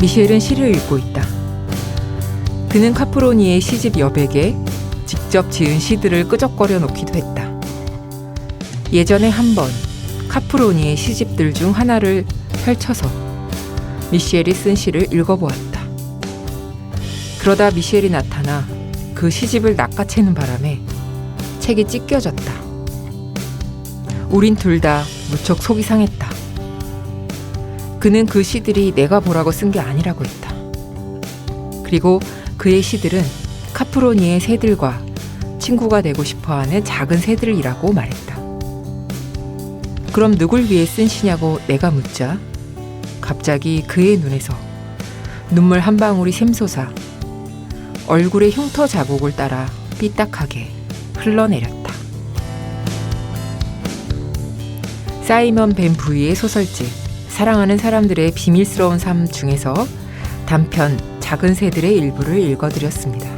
미셸은 시를 읽고 있다. 그는 카프로니의 시집 여백에 직접 지은 시들을 끄적거려 놓기도 했다. 예전에 한 번 카프로니의 시집들 중 하나를 펼쳐서 미셸이 쓴 시를 읽어보았다. 그러다 미셸이 나타나 그 시집을 낚아채는 바람에 책이 찢겨졌다. 우린 둘 다 무척 속이 상했다. 그는 그 시들이 내가 보라고 쓴 게 아니라고 했다. 그리고 그의 시들은 카프로니의 새들과 친구가 되고 싶어하는 작은 새들이라고 말했다. 그럼 누굴 위해 쓴 시냐고 내가 묻자 갑자기 그의 눈에서 눈물 한 방울이 샘솟아 얼굴의 흉터 자국을 따라 삐딱하게 흘러내렸다. 사이먼 벤 부이의 소설집 사랑하는 사람들의 비밀스러운 삶 중에서 단편 작은 새들의 일부를 읽어드렸습니다.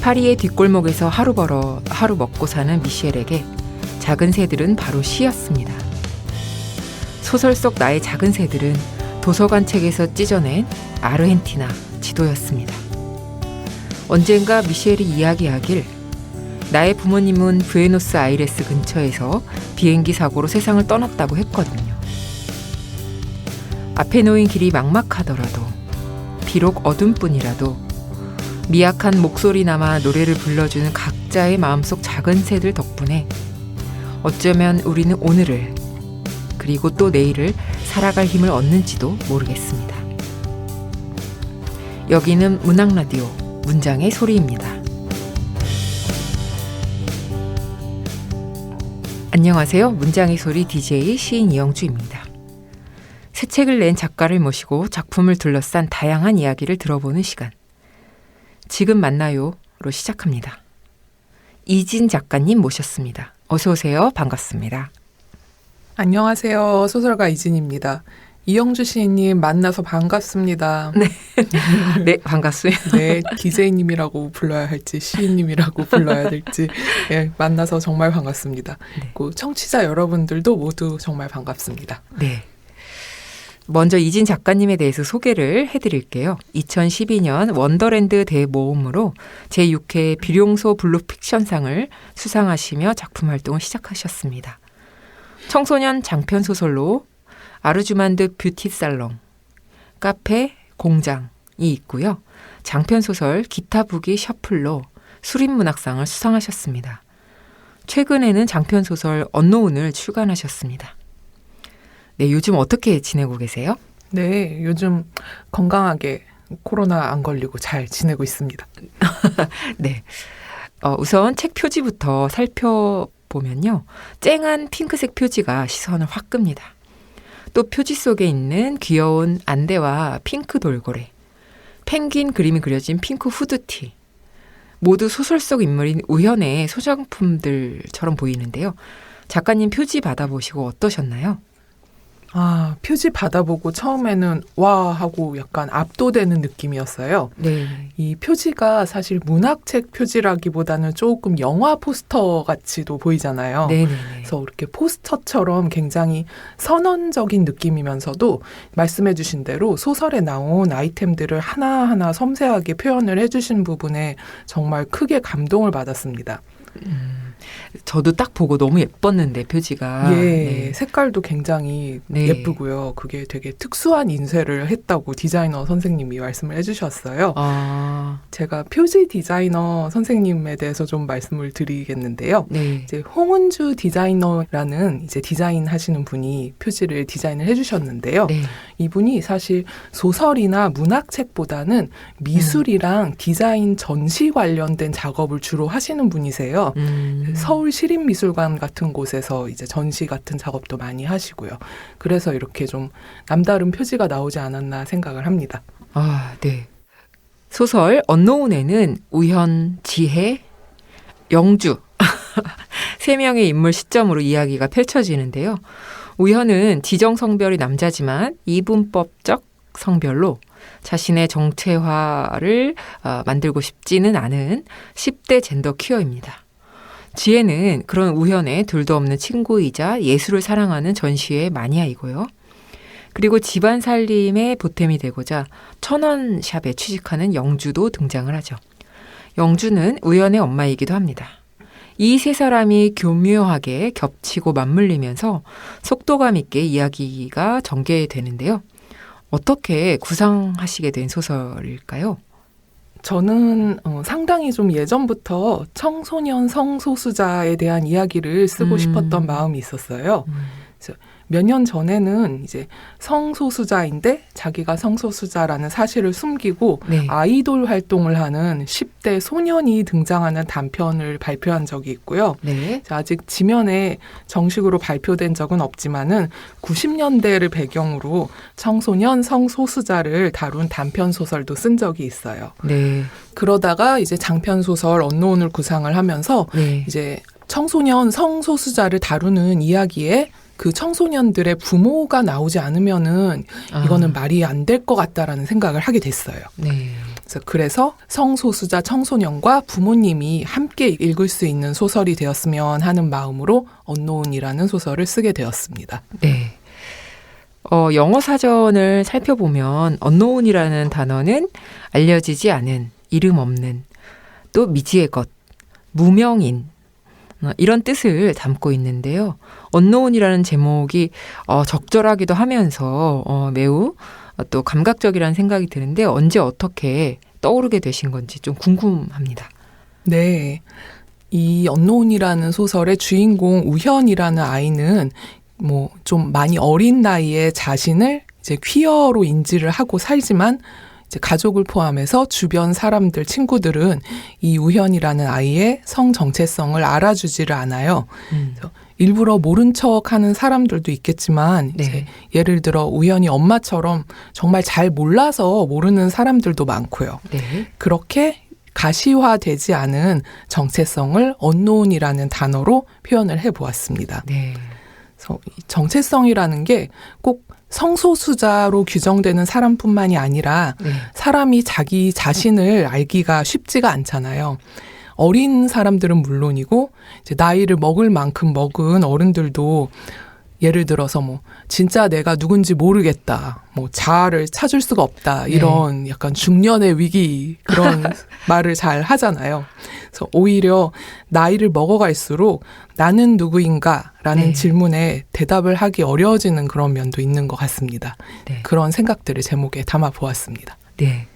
파리의 뒷골목에서 하루 벌어 하루 먹고 사는 미셸에게 작은 새들은 바로 시였습니다. 소설 속 나의 작은 새들은 도서관 책에서 찢어낸 아르헨티나 지도였습니다. 언젠가 미셸이 이야기하길 나의 부모님은 부에노스 아이레스 근처에서 비행기 사고로 세상을 떠났다고 했거든요. 앞에 놓인 길이 막막하더라도 비록 어둠뿐이라도 미약한 목소리나마 노래를 불러주는 각자의 마음속 작은 새들 덕분에 어쩌면 우리는 오늘을 그리고 또 내일을 살아갈 힘을 얻는지도 모르겠습니다. 여기는 문학라디오 문장의 소리입니다. 안녕하세요. 문장의 소리 DJ 시인 이영주입니다. 새 책을 낸 작가를 모시고 작품을 둘러싼 다양한 이야기를 들어보는 시간. 지금 만나요로 시작합니다. 이진 작가님 모셨습니다. 어서 오세요. 반갑습니다. 안녕하세요. 소설가 이진입니다. 이영주 시인님 만나서 반갑습니다. 네, 네 반갑습니다. 네, DJ님이라고 불러야 할지 시인님이라고 불러야 될지 네, 만나서 정말 반갑습니다. 네. 그리고 청취자 여러분들도 모두 정말 반갑습니다. 네. 먼저 이진 작가님에 대해서 소개를 해드릴게요. 2012년 원더랜드 대모험으로 제6회 비룡소 블루픽션상을 수상하시며 작품 활동을 시작하셨습니다. 청소년 장편소설로 아르주만드 뷰티살롱, 카페, 공장이 있고요. 장편소설 기타부기 셔플로 수립문학상을 수상하셨습니다. 최근에는 장편소설 언노운을 출간하셨습니다. 네, 요즘 어떻게 지내고 계세요? 네, 요즘 건강하게 코로나 안 걸리고 잘 지내고 있습니다. 네, 우선 책 표지부터 살펴보면요. 쨍한 핑크색 표지가 시선을 확 끕니다. 또 표지 속에 있는 귀여운 안대와 핑크 돌고래, 펭귄 그림이 그려진 핑크 후드티, 모두 소설 속 인물인 우현의 소장품들처럼 보이는데요. 작가님 표지 받아보시고 어떠셨나요? 아, 표지 받아보고 처음에는 와 하고 약간 압도되는 느낌이었어요. 네. 이 표지가 사실 문학책 표지라기보다는 조금 영화 포스터 같이도 보이잖아요. 네네네. 그래서 이렇게 포스터처럼 굉장히 선언적인 느낌이면서도 말씀해 주신 대로 소설에 나온 아이템들을 하나하나 섬세하게 표현을 해주신 부분에 정말 크게 감동을 받았습니다. 저도 딱 보고 너무 예뻤는데 표지가. 예, 네. 색깔도 굉장히 네. 예쁘고요. 그게 되게 특수한 인쇄를 했다고 디자이너 선생님이 말씀을 해주셨어요. 아, 제가 표지 디자이너 선생님에 대해서 좀 말씀을 드리겠는데요. 네. 이제 홍은주 디자이너라는 이제 디자인 하시는 분이 표지를 디자인을 해주셨는데요. 네. 이분이 사실 소설이나 문학책보다는 미술이랑 디자인 전시 관련된 작업을 주로 하시는 분이세요. 서울시립미술관 같은 곳에서 이제 전시 같은 작업도 많이 하시고요. 그래서 이렇게 좀 남다른 표지가 나오지 않았나 생각을 합니다. 아, 네. 소설 언노운에는 우현, 지혜, 영주 세 명의 인물 시점으로 이야기가 펼쳐지는데요. 우현은 지정성별이 남자지만 이분법적 성별로 자신의 정체화를 만들고 싶지는 않은 10대 젠더 퀴어입니다. 지혜는 그런 우현의 둘도 없는 친구이자 예술을 사랑하는 전시의 마니아이고요. 그리고 집안 살림의 보탬이 되고자 천원샵에 취직하는 영주도 등장을 하죠. 영주는 우연의 엄마이기도 합니다. 이 세 사람이 교묘하게 겹치고 맞물리면서 속도감 있게 이야기가 전개되는데요. 어떻게 구상하시게 된 소설일까요? 저는 상당히 좀 예전부터 청소년 성소수자에 대한 이야기를 쓰고 싶었던 마음이 있었어요. 몇 년 전에는 이제 성소수자인데 자기가 성소수자라는 사실을 숨기고 네. 아이돌 활동을 하는 10대 소년이 등장하는 단편을 발표한 적이 있고요. 네. 아직 지면에 정식으로 발표된 적은 없지만은 90년대를 배경으로 청소년 성소수자를 다룬 단편 소설도 쓴 적이 있어요. 네. 그러다가 이제 장편 소설 언노운을 구상을 하면서 네. 이제 청소년 성소수자를 다루는 이야기에 그 청소년들의 부모가 나오지 않으면은 이거는 말이 안 될 것 같다라는 생각을 하게 됐어요. 네. 그래서 성소수자 청소년과 부모님이 함께 읽을 수 있는 소설이 되었으면 하는 마음으로 언노운이라는 소설을 쓰게 되었습니다. 네. 영어 사전을 살펴보면 언노운이라는 단어는 알려지지 않은, 이름 없는, 또 미지의 것, 무명인 이런 뜻을 담고 있는데요. 언노운이라는 제목이 적절하기도 하면서 매우 또 감각적이라는 생각이 드는데 언제 어떻게 떠오르게 되신 건지 좀 궁금합니다. 네. 이 언노운이라는 소설의 주인공 우현이라는 아이는 뭐 좀 많이 어린 나이에 자신을 이제 퀴어로 인지를 하고 살지만 이제 가족을 포함해서 주변 사람들, 친구들은 이 우현이라는 아이의 성 정체성을 알아주지를 않아요. 그래서 일부러 모른 척하는 사람들도 있겠지만 네. 이제 예를 들어 우현이 엄마처럼 정말 잘 몰라서 모르는 사람들도 많고요. 네. 그렇게 가시화되지 않은 정체성을 언노운이라는 단어로 표현을 해보았습니다. 네. 그래서 이 정체성이라는 게 꼭 성소수자로 규정되는 사람뿐만이 아니라 네. 사람이 자기 자신을 알기가 쉽지가 않잖아요. 어린 사람들은 물론이고 이제 나이를 먹을 만큼 먹은 어른들도 예를 들어서 뭐 진짜 내가 누군지 모르겠다, 뭐 자아를 찾을 수가 없다 이런 약간 중년의 위기 그런 말을 잘 하잖아요. 그래서 오히려 나이를 먹어갈수록 나는 누구인가라는 네. 질문에 대답을 하기 어려워지는 그런 면도 있는 것 같습니다. 네. 그런 생각들을 제목에 담아 보았습니다. 네.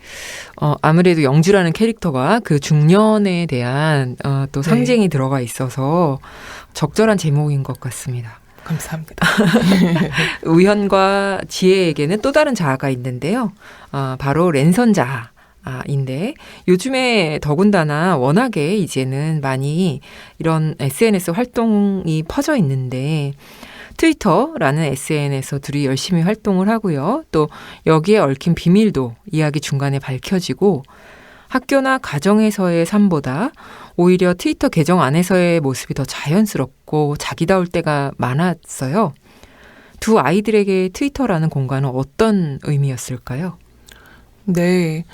아무래도 영주라는 캐릭터가 그 중년에 대한 또 상징이 들어가 있어서 적절한 제목인 것 같습니다. 감사합니다. 우현과 지혜에게는 또 다른 자아가 있는데요. 바로 랜선 자아인데 요즘에 더군다나 워낙에 이제는 많이 이런 SNS 활동이 퍼져 있는데 트위터라는 SNS에서 둘이 열심히 활동을 하고요. 또 여기에 얽힌 비밀도 이야기 중간에 밝혀지고 학교나 가정에서의 삶보다 오히려 트위터 계정 안에서의 모습이 더 자연스럽고 자기다울 때가 많았어요. 두 아이들에게 트위터라는 공간은 어떤 의미였을까요? 네.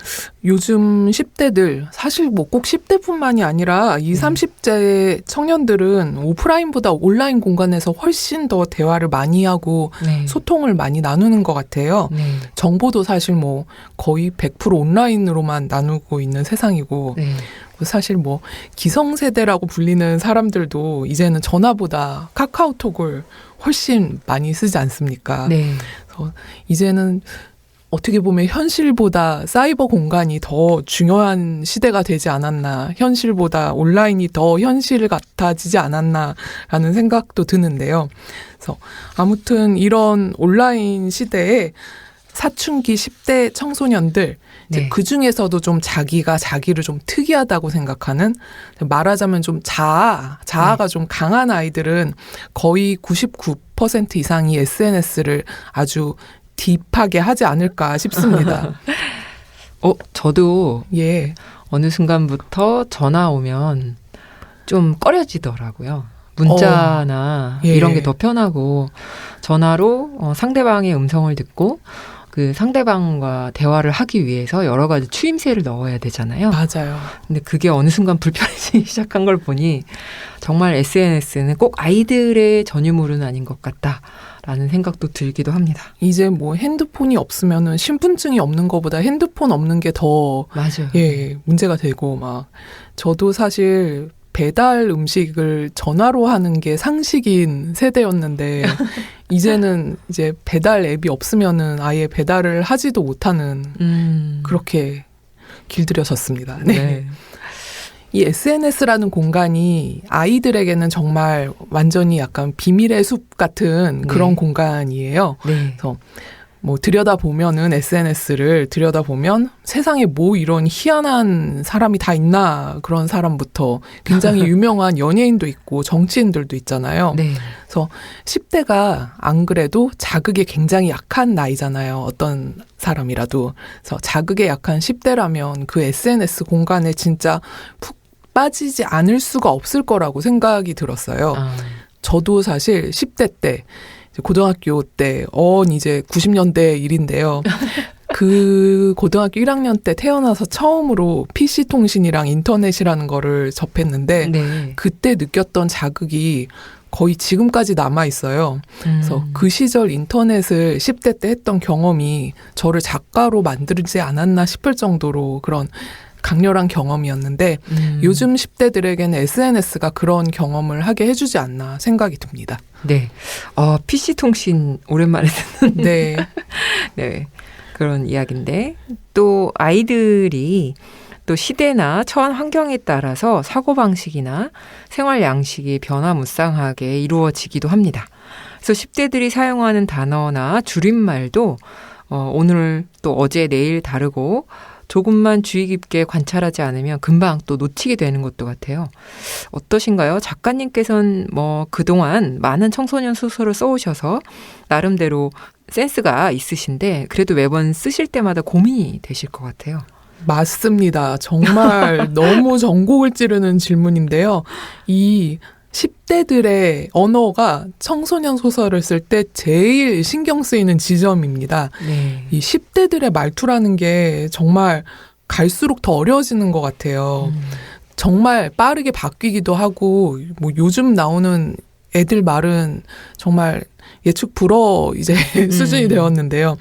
요즘 10대들, 사실 뭐 꼭 10대뿐만이 아니라 20, 30대 청년들은 오프라인보다 온라인 공간에서 훨씬 더 대화를 많이 하고 네. 소통을 많이 나누는 것 같아요. 네. 정보도 사실 뭐 거의 100% 온라인으로만 나누고 있는 세상이고 네. 사실 뭐 기성세대라고 불리는 사람들도 이제는 전화보다 카카오톡을 훨씬 많이 쓰지 않습니까? 네. 그래서 이제는 어떻게 보면 현실보다 사이버 공간이 더 중요한 시대가 되지 않았나, 현실보다 온라인이 더 현실 같아지지 않았나라는 생각도 드는데요. 그래서 아무튼 이런 온라인 시대에 사춘기 10대 청소년들, 네. 그 중에서도 좀 자기가 자기를 좀 특이하다고 생각하는, 말하자면 좀 자아가 좀 강한 아이들은 거의 99% 이상이 SNS를 아주 딥하게 하지 않을까 싶습니다. 저도 예. 어느 순간부터 전화 오면 좀 꺼려지더라고요. 문자나 예. 이런 게 더 편하고 전화로 상대방의 음성을 듣고 그 상대방과 대화를 하기 위해서 여러 가지 추임새를 넣어야 되잖아요. 맞아요. 근데 그게 어느 순간 불편해지기 시작한 걸 보니 정말 SNS는 꼭 아이들의 전유물은 아닌 것 같다라는 생각도 들기도 합니다. 이제 뭐 핸드폰이 없으면은 신분증이 없는 것보다 핸드폰 없는 게 더 맞아요. 예, 문제가 되고 막 저도 사실 배달 음식을 전화로 하는 게 상식인 세대였는데 이제는 이제 배달 앱이 없으면은 아예 배달을 하지도 못하는 그렇게 길들여졌습니다. 네. 네. 이 SNS라는 공간이 아이들에게는 정말 완전히 약간 비밀의 숲 같은 그런 네. 공간이에요. 네. 그래서 뭐 들여다보면은 SNS를 들여다보면 세상에 뭐 이런 희한한 사람이 다 있나 그런 사람부터 굉장히 유명한 연예인도 있고 정치인들도 있잖아요. 네. 그래서 10대가 안 그래도 자극에 굉장히 약한 나이잖아요. 어떤 사람이라도. 그래서 자극에 약한 10대라면 그 SNS 공간에 진짜 푹 빠지지 않을 수가 없을 거라고 생각이 들었어요. 저도 사실 10대 때 고등학교 때, 이제 90년대 일인데요. 그 고등학교 1학년 때 태어나서 처음으로 PC통신이랑 인터넷이라는 거를 접했는데, 네. 그때 느꼈던 자극이 거의 지금까지 남아있어요. 그래서 그 시절 인터넷을 10대 때 했던 경험이 저를 작가로 만들지 않았나 싶을 정도로 그런 강렬한 경험이었는데 요즘 10대들에게는 SNS가 그런 경험을 하게 해주지 않나 생각이 듭니다. 네. PC통신 오랜만에 듣는 네. 네. 그런 이야기인데 또 아이들이 또 시대나 처한 환경에 따라서 사고방식이나 생활 양식이 변화무쌍하게 이루어지기도 합니다. 그래서 10대들이 사용하는 단어나 줄임말도 오늘 또 어제 내일 다르고 조금만 주의 깊게 관찰하지 않으면 금방 또 놓치게 되는 것도 같아요. 어떠신가요? 작가님께서는 뭐 그동안 많은 청소년 소설을 써오셔서 나름대로 센스가 있으신데 그래도 매번 쓰실 때마다 고민이 되실 것 같아요. 맞습니다. 정말 너무 전곡을 찌르는 질문인데요. 이 10대들의 언어가 청소년 소설을 쓸 때 제일 신경 쓰이는 지점입니다. 네. 이 10대들의 말투라는 게 정말 갈수록 더 어려워지는 것 같아요. 정말 빠르게 바뀌기도 하고, 뭐 요즘 나오는 애들 말은 정말 예측 불허 이제 수준이 되었는데요.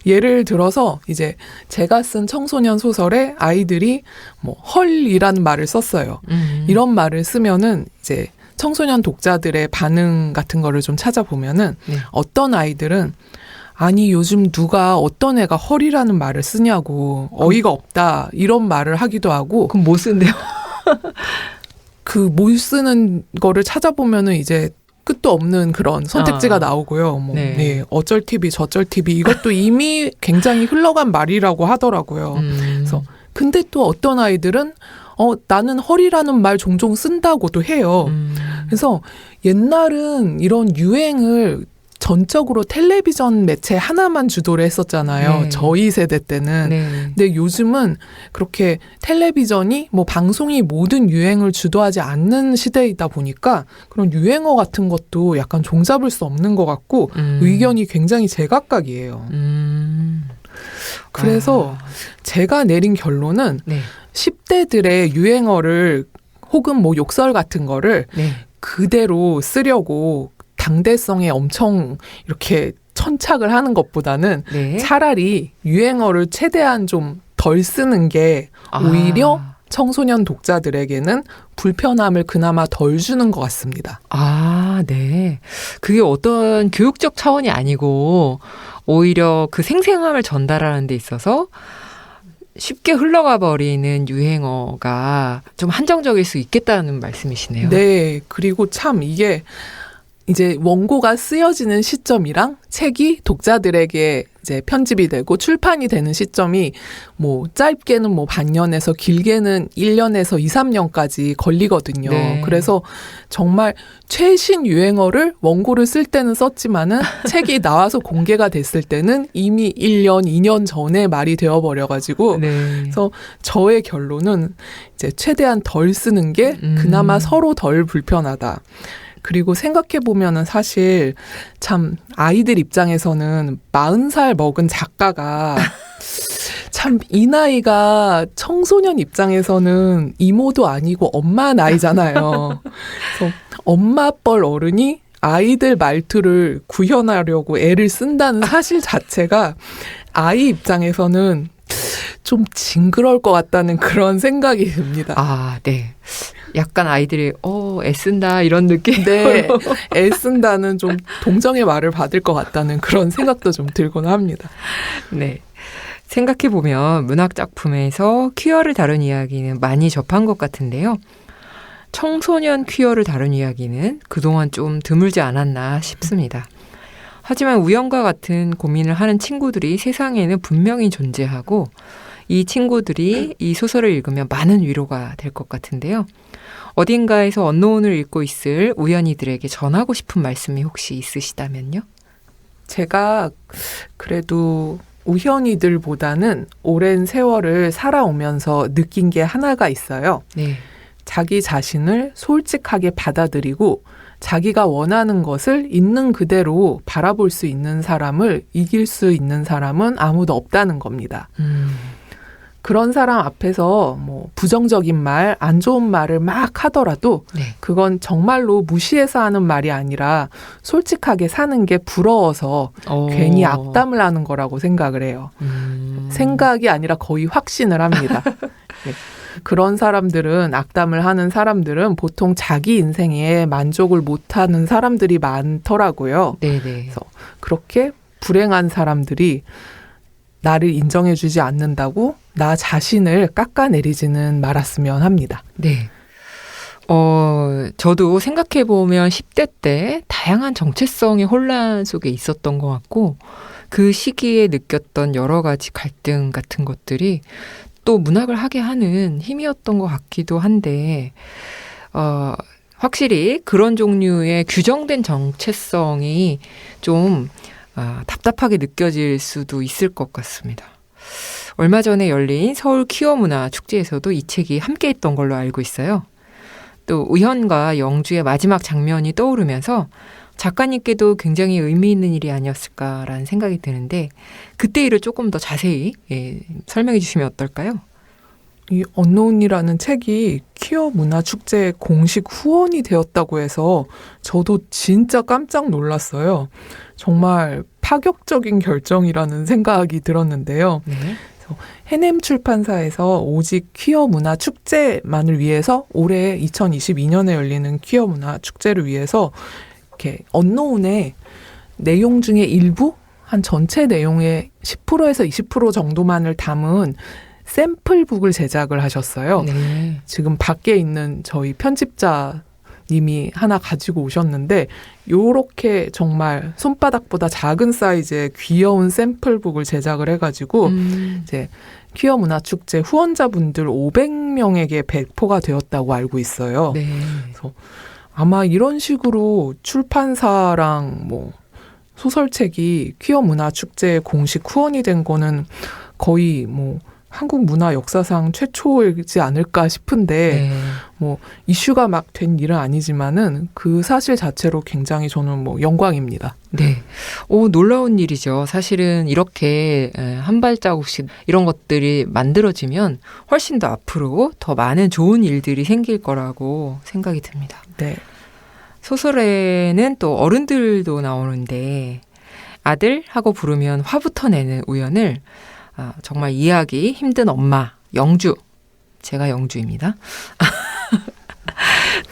예를 들어서 이제 제가 쓴 청소년 소설에 아이들이 뭐 헐이라는 말을 썼어요. 이런 말을 쓰면은 이제 청소년 독자들의 반응 같은 거를 좀 찾아보면은 네. 어떤 아이들은 아니 요즘 누가 어떤 애가 헐이라는 말을 쓰냐고 어이가 없다 이런 말을 하기도 하고 그럼 뭐 쓴대요? 그 못 쓰는 거를 찾아보면은 이제 끝도 없는 그런 선택지가 나오고요. 뭐, 네. 네, 어쩔 TV 저쩔 TV 이것도 이미 굉장히 흘러간 말이라고 하더라고요. 그래서 근데 또 어떤 아이들은 나는 헐이라는 말 종종 쓴다고도 해요. 그래서 옛날은 이런 유행을 전적으로 텔레비전 매체 하나만 주도를 했었잖아요. 네. 저희 세대 때는. 네. 근데 요즘은 그렇게 텔레비전이 뭐 방송이 모든 유행을 주도하지 않는 시대이다 보니까 그런 유행어 같은 것도 약간 종잡을 수 없는 것 같고 의견이 굉장히 제각각이에요. 그래서 제가 내린 결론은 네. 10대들의 유행어를 혹은 뭐 욕설 같은 거를 네. 그대로 쓰려고 당대성에 엄청 이렇게 천착을 하는 것보다는 네. 차라리 유행어를 최대한 좀 덜 쓰는 게 오히려 청소년 독자들에게는 불편함을 그나마 덜 주는 것 같습니다. 네. 그게 어떤 교육적 차원이 아니고 오히려 그 생생함을 전달하는 데 있어서 쉽게 흘러가 버리는 유행어가 좀 한정적일 수 있겠다는 말씀이시네요. 네. 그리고 참 이게 이제 원고가 쓰여지는 시점이랑 책이 독자들에게 이제 편집이 되고 출판이 되는 시점이 뭐 짧게는 뭐 반년에서 길게는 1년에서 2, 3년까지 걸리거든요. 네. 그래서 정말 최신 유행어를 원고를 쓸 때는 썼지만은 책이 나와서 공개가 됐을 때는 이미 1년, 2년 전에 말이 되어버려가지고 네. 그래서 저의 결론은 이제 최대한 덜 쓰는 게 그나마 서로 덜 불편하다. 그리고 생각해보면은 사실 참 아이들 입장에서는 40살 먹은 작가가 참 이 나이가 청소년 입장에서는 이모도 아니고 엄마 나이잖아요. 그래서 엄마 뻘 어른이 아이들 말투를 구현하려고 애를 쓴다는 사실 자체가 아이 입장에서는 좀 징그러울 것 같다는 그런 생각이 듭니다. 아, 네. 약간 아이들이 애쓴다 이런 느낌. 네, 애쓴다는 좀 동정의 말을 받을 것 같다는 그런 생각도 좀 들곤 합니다. 네. 생각해보면 문학 작품에서 퀴어를 다룬 이야기는 많이 접한 것 같은데요. 청소년 퀴어를 다룬 이야기는 그동안 좀 드물지 않았나 싶습니다. 하지만 우연과 같은 고민을 하는 친구들이 세상에는 분명히 존재하고 이 친구들이 이 소설을 읽으면 많은 위로가 될 것 같은데요. 어딘가에서 언노운을 읽고 있을 우연이들에게 전하고 싶은 말씀이 혹시 있으시다면요? 제가 그래도 우현이들보다는 오랜 세월을 살아오면서 느낀 게 하나가 있어요. 네. 자기 자신을 솔직하게 받아들이고 자기가 원하는 것을 있는 그대로 바라볼 수 있는 사람을 이길 수 있는 사람은 아무도 없다는 겁니다. 그런 사람 앞에서 뭐 부정적인 말, 안 좋은 말을 막 하더라도 네. 그건 정말로 무시해서 하는 말이 아니라 솔직하게 사는 게 부러워서 괜히 악담을 하는 거라고 생각을 해요. 생각이 아니라 거의 확신을 합니다. 네. 그런 사람들은, 악담을 하는 사람들은 보통 자기 인생에 만족을 못하는 사람들이 많더라고요. 네네. 그래서 그렇게 불행한 사람들이 나를 인정해주지 않는다고 나 자신을 깎아내리지는 말았으면 합니다. 네. 저도 생각해보면 10대 때 다양한 정체성의 혼란 속에 있었던 것 같고 그 시기에 느꼈던 여러 가지 갈등 같은 것들이 또 문학을 하게 하는 힘이었던 것 같기도 한데 확실히 그런 종류의 규정된 정체성이 좀 답답하게 느껴질 수도 있을 것 같습니다. 얼마 전에 열린 서울 퀴어 문화 축제에서도 이 책이 함께했던 걸로 알고 있어요. 또 우현과 영주의 마지막 장면이 떠오르면서 작가님께도 굉장히 의미 있는 일이 아니었을까라는 생각이 드는데 그때 일을 조금 더 자세히 설명해 주시면 어떨까요? 이 언노운이라는 책이 퀴어 문화축제의 공식 후원이 되었다고 해서 저도 진짜 깜짝 놀랐어요. 정말 파격적인 결정이라는 생각이 들었는데요. 네. 해냄 출판사에서 오직 퀴어 문화 축제만을 위해서 올해 2022년에 열리는 퀴어 문화 축제를 위해서 이렇게 언노운의 내용 중에 일부 한 전체 내용의 10%에서 20% 정도만을 담은 샘플북을 제작을 하셨어요. 네. 지금 밖에 있는 저희 편집자님이 하나 가지고 오셨는데 요렇게 정말 손바닥보다 작은 사이즈의 귀여운 샘플북을 제작을 해가지고 이제 퀴어 문화축제 후원자분들 500명에게 배포가 되었다고 알고 있어요. 네. 그래서 아마 이런 식으로 출판사랑 뭐 소설책이 퀴어 문화축제에 공식 후원이 된 거는 거의 뭐 한국 문화 역사상 최초이지 않을까 싶은데 네. 뭐 이슈가 막 된 일은 아니지만은 그 사실 자체로 굉장히 저는 뭐 영광입니다. 네. 놀라운 일이죠. 사실은 이렇게 한 발자국씩 이런 것들이 만들어지면 훨씬 더 앞으로 더 많은 좋은 일들이 생길 거라고 생각이 듭니다. 네. 소설에는 또 어른들도 나오는데 아들 하고 부르면 화부터 내는 우연을 정말 이해하기 힘든 엄마, 영주. 제가 영주입니다.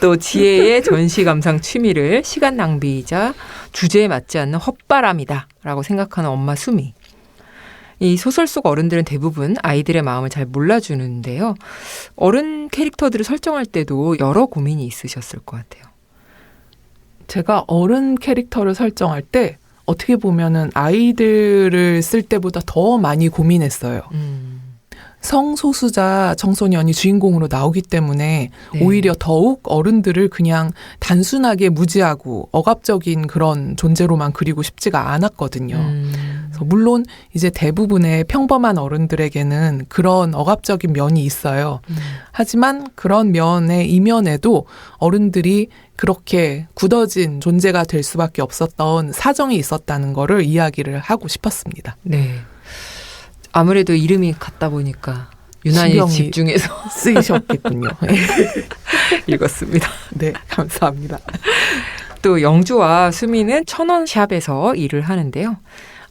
또 지혜의 전시 감상 취미를 시간 낭비이자 주제에 맞지 않는 헛바람이다 라고 생각하는 엄마 수미. 이 소설 속 어른들은 대부분 아이들의 마음을 잘 몰라주는데요. 어른 캐릭터들을 설정할 때도 여러 고민이 있으셨을 것 같아요. 제가 어른 캐릭터를 설정할 때 어떻게 보면은 아이들을 쓸 때보다 더 많이 고민했어요. 성소수자 청소년이 주인공으로 나오기 때문에 네. 오히려 더욱 어른들을 그냥 단순하게 무지하고 억압적인 그런 존재로만 그리고 싶지가 않았거든요. 그래서 물론 이제 대부분의 평범한 어른들에게는 그런 억압적인 면이 있어요. 하지만 그런 면의 이면에도 어른들이 그렇게 굳어진 존재가 될 수밖에 없었던 사정이 있었다는 거를 이야기를 하고 싶었습니다. 네. 아무래도 이름이 같다 보니까 유난히 신경이 집중해서 쓰이셨겠군요. 읽었습니다. 네, 감사합니다. 또 영주와 수미는 천원샵에서 일을 하는데요.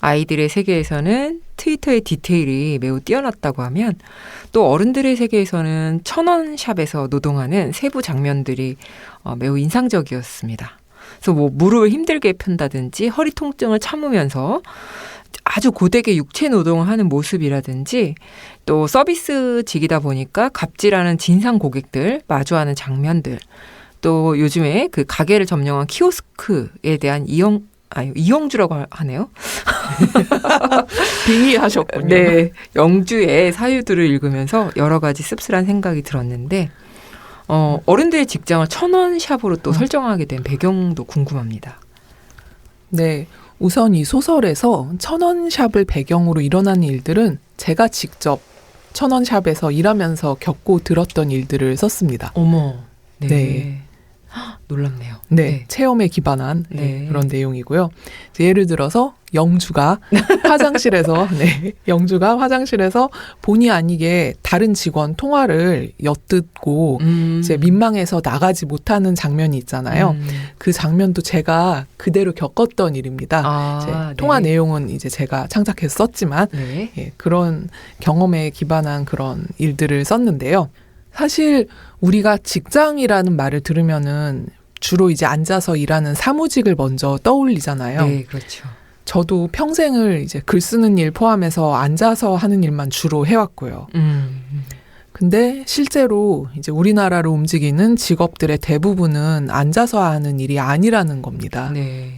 아이들의 세계에서는 트위터의 디테일이 매우 뛰어났다고 하면 또 어른들의 세계에서는 천원샵에서 노동하는 세부 장면들이 매우 인상적이었습니다. 그래서 뭐 무릎을 힘들게 편다든지 허리 통증을 참으면서 아주 고되게 육체 노동을 하는 모습이라든지 또 서비스직이다 보니까 갑질하는 진상 고객들 마주하는 장면들 또 요즘에 그 가게를 점령한 키오스크에 대한 이영주라고 하네요. 빙의하셨군요. 네, 영주의 사유들을 읽으면서 여러 가지 씁쓸한 생각이 들었는데 어른들의 직장을 천원샵으로 또 설정하게 된 배경도 궁금합니다. 네, 우선 이 소설에서 천원샵을 배경으로 일어나는 일들은 제가 직접 천원샵에서 일하면서 겪고 들었던 일들을 썼습니다. 어머, 네. 네. 놀랍네요. 네, 체험에 기반한 네. 그런 내용이고요. 예를 들어서 영주가 화장실에서 본의 아니게 다른 직원 통화를 엿듣고 이제 민망해서 나가지 못하는 장면이 있잖아요. 그 장면도 제가 그대로 겪었던 일입니다. 네. 통화 내용은 이제 제가 창작해서 썼지만 네. 예, 그런 경험에 기반한 그런 일들을 썼는데요. 사실 우리가 직장이라는 말을 들으면은 주로 이제 앉아서 일하는 사무직을 먼저 떠올리잖아요. 네, 그렇죠. 저도 평생을 이제 글 쓰는 일 포함해서 앉아서 하는 일만 주로 해왔고요. 근데 실제로 이제 우리나라로 움직이는 직업들의 대부분은 앉아서 하는 일이 아니라는 겁니다. 네.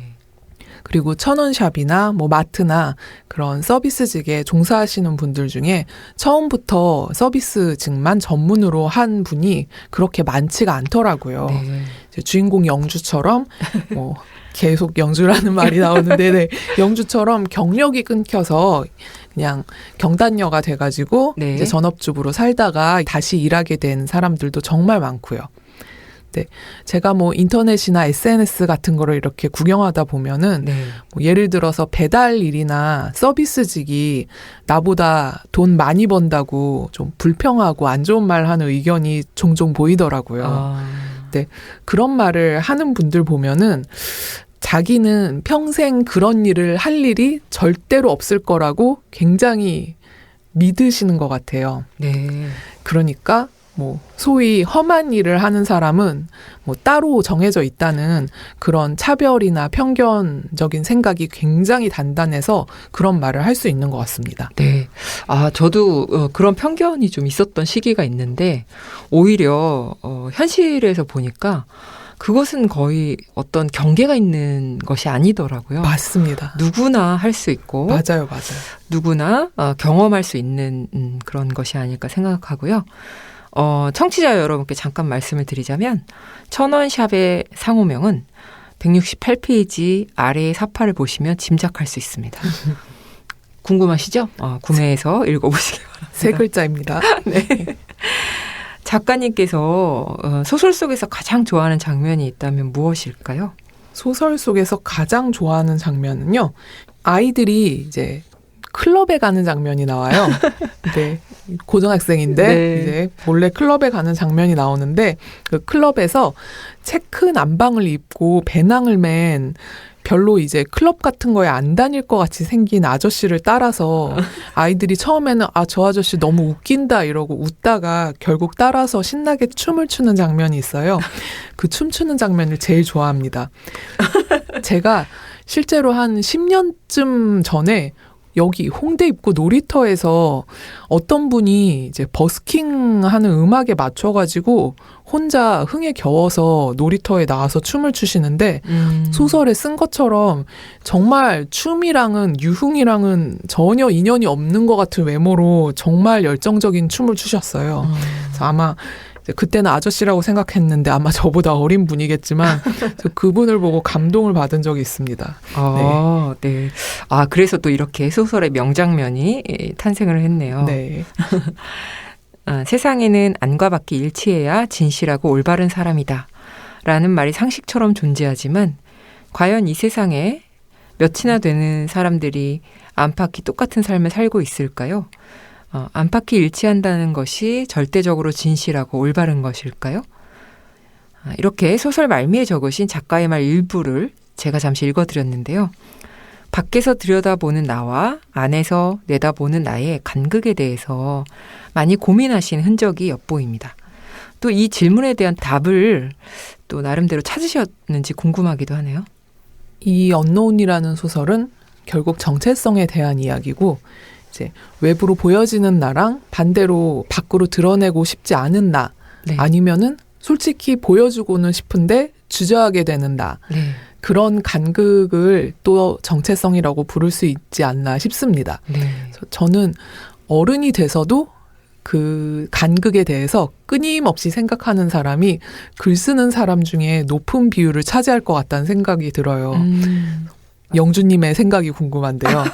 그리고 천원샵이나 뭐 마트나 그런 서비스직에 종사하시는 분들 중에 처음부터 서비스직만 전문으로 한 분이 그렇게 많지가 않더라고요. 네. 이제 주인공 영주처럼 뭐 계속 영주라는 말이 나오는데 네, 영주처럼 경력이 끊겨서 그냥 경단녀가 돼가지고 네. 이제 전업주부로 살다가 다시 일하게 된 사람들도 정말 많고요. 네, 제가 뭐 인터넷이나 SNS 같은 거를 이렇게 구경하다 보면은 네. 뭐 예를 들어서 배달 일이나 서비스직이 나보다 돈 많이 번다고 좀 불평하고 안 좋은 말 하는 의견이 종종 보이더라고요. 네, 그런 말을 하는 분들 보면은 자기는 평생 그런 일을 할 일이 절대로 없을 거라고 굉장히 믿으시는 것 같아요. 네. 그러니까 뭐 소위 험한 일을 하는 사람은 뭐 따로 정해져 있다는 그런 차별이나 편견적인 생각이 굉장히 단단해서 그런 말을 할 수 있는 것 같습니다. 네. 저도 그런 편견이 좀 있었던 시기가 있는데 오히려 현실에서 보니까 그것은 거의 어떤 경계가 있는 것이 아니더라고요. 맞습니다. 누구나 할 수 있고 맞아요. 누구나 경험할 수 있는 그런 것이 아닐까 생각하고요. 청취자 여러분께 잠깐 말씀을 드리자면 천원샵의 상호명은 168페이지 아래의 사파를 보시면 짐작할 수 있습니다. 궁금하시죠? 구매해서 읽어보시기 바랍니다. 세 글자입니다. 네. 작가님께서 소설 속에서 가장 좋아하는 장면이 있다면 무엇일까요? 소설 속에서 가장 좋아하는 장면은요. 아이들이 이제 클럽에 가는 장면이 나와요. 네. 고등학생인데 네. 이제 몰래 클럽에 가는 장면이 나오는데 그 클럽에서 체크 남방을 입고 배낭을 맨 별로 이제 클럽 같은 거에 안 다닐 것 같이 생긴 아저씨를 따라서 아이들이 처음에는 저 아저씨 너무 웃긴다 이러고 웃다가 결국 따라서 신나게 춤을 추는 장면이 있어요. 그 춤추는 장면을 제일 좋아합니다. 제가 실제로 한 10년쯤 전에 여기 홍대 입구 놀이터에서 어떤 분이 이제 버스킹 하는 음악에 맞춰가지고 혼자 흥에 겨워서 놀이터에 나와서 춤을 추시는데 소설에 쓴 것처럼 정말 춤이랑은 유흥이랑은 전혀 인연이 없는 것 같은 외모로 정말 열정적인 춤을 추셨어요. 그래서 아마 그때는 아저씨라고 생각했는데 아마 저보다 어린 분이겠지만 그분을 보고 감동을 받은 적이 있습니다. 네. 그래서 또 이렇게 소설의 명장면이 탄생을 했네요. 네. 세상에는 안과 밖이 일치해야 진실하고 올바른 사람이다 라는 말이 상식처럼 존재하지만 과연 이 세상에 몇이나 되는 사람들이 안팎이 똑같은 삶을 살고 있을까요? 안팎이 일치한다는 것이 절대적으로 진실하고 올바른 것일까요? 이렇게 소설 말미에 적으신 작가의 말 일부를 제가 잠시 읽어드렸는데요. 밖에서 들여다보는 나와 안에서 내다보는 나의 간극에 대해서 많이 고민하신 흔적이 엿보입니다. 또 이 질문에 대한 답을 또 나름대로 찾으셨는지 궁금하기도 하네요. 이 언노운이라는 소설은 결국 정체성에 대한 이야기고 이제 외부로 보여지는 나랑 반대로 밖으로 드러내고 싶지 않은 나 네. 아니면은 솔직히 보여주고는 싶은데 주저하게 되는 나 네. 그런 간극을 또 정체성이라고 부를 수 있지 않나 싶습니다. 네. 그래서 저는 어른이 돼서도 그 간극에 대해서 끊임없이 생각하는 사람이 글 쓰는 사람 중에 높은 비율을 차지할 것 같다는 생각이 들어요. 영주님의 생각이 궁금한데요.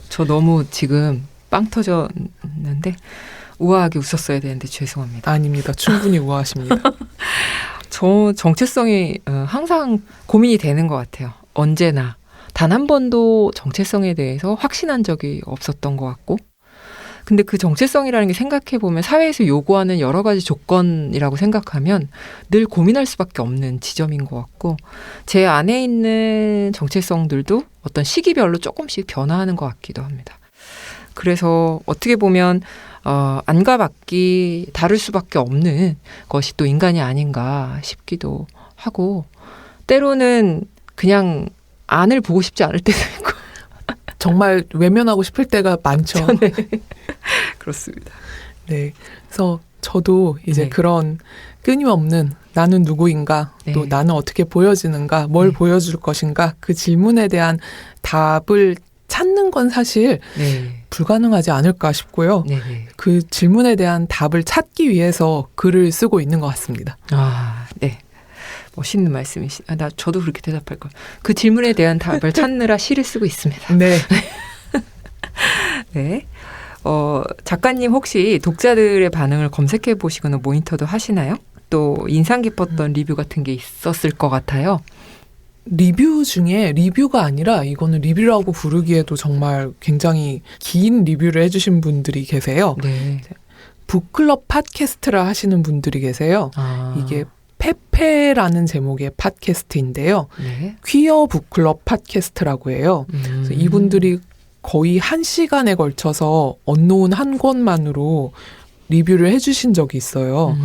저 너무 지금 빵 터졌는데 우아하게 웃었어야 되는데 죄송합니다. 아닙니다. 충분히 우아하십니다. 저 정체성이 항상 고민이 되는 것 같아요. 언제나. 단 한 번도 정체성에 대해서 확신한 적이 없었던 것 같고. 근데 그 정체성이라는 게 생각해보면 사회에서 요구하는 여러 가지 조건이라고 생각하면 늘 고민할 수밖에 없는 지점인 것 같고 제 안에 있는 정체성들도 어떤 시기별로 조금씩 변화하는 것 같기도 합니다. 그래서 어떻게 보면 안과 밖이 다를 수밖에 없는 것이 또 인간이 아닌가 싶기도 하고 때로는 그냥 안을 보고 싶지 않을 때도 있고 정말 외면하고 싶을 때가 많죠. 네. 그렇습니다. 네. 그래서 저도 이제 네. 그런 끊임없는 나는 누구인가, 네. 또 나는 어떻게 보여지는가, 뭘 네. 보여줄 것인가, 그 질문에 대한 답을 찾는 건 사실 네. 불가능하지 않을까 싶고요. 네. 네. 그 질문에 대한 답을 찾기 위해서 글을 쓰고 있는 것 같습니다. 네. 멋있는 저도 그렇게 대답할 걸. 그 질문에 대한 답을 찾느라 시를 쓰고 있습니다. 네. 네. 작가님 혹시 독자들의 반응을 검색해 보시거나 모니터도 하시나요? 또 인상 깊었던 리뷰 같은 게 있었을 것 같아요. 리뷰 중에 리뷰가 아니라 이거는 리뷰라고 부르기에도 정말 굉장히 긴 리뷰를 해주신 분들이 계세요. 네. 북클럽 팟캐스트라 하시는 분들이 계세요. 이게 페페라는 제목의 팟캐스트인데요. 네. 퀴어 북클럽 팟캐스트라고 해요. 그래서 이분들이 거의 1시간에 걸쳐서 언노운 한 권만으로 리뷰를 해주신 적이 있어요.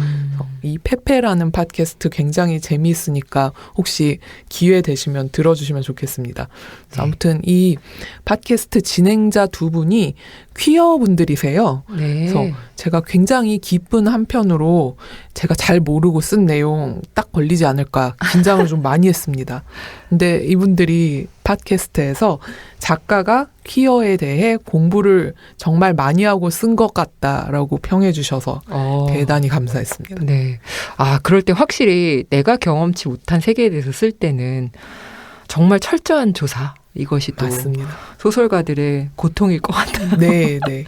이 페페라는 팟캐스트 굉장히 재미있으니까 혹시 기회 되시면 들어주시면 좋겠습니다. 네. 아무튼 이 팟캐스트 진행자 두 분이 퀴어 분들이세요. 네. 그래서 제가 굉장히 기쁜 한편으로 제가 잘 모르고 쓴 내용 딱 걸리지 않을까 긴장을 좀 많이 했습니다. 근데 이분들이 팟캐스트에서 작가가 퀴어에 대해 공부를 정말 많이 하고 쓴 것 같다라고 평해 주셔서 대단히 감사했습니다. 네. 그럴 때 확실히 내가 경험치 못한 세계에 대해서 쓸 때는 정말 철저한 조사, 이것이 또 맞습니다. 소설가들의 고통일 것 같아요. 네, 네.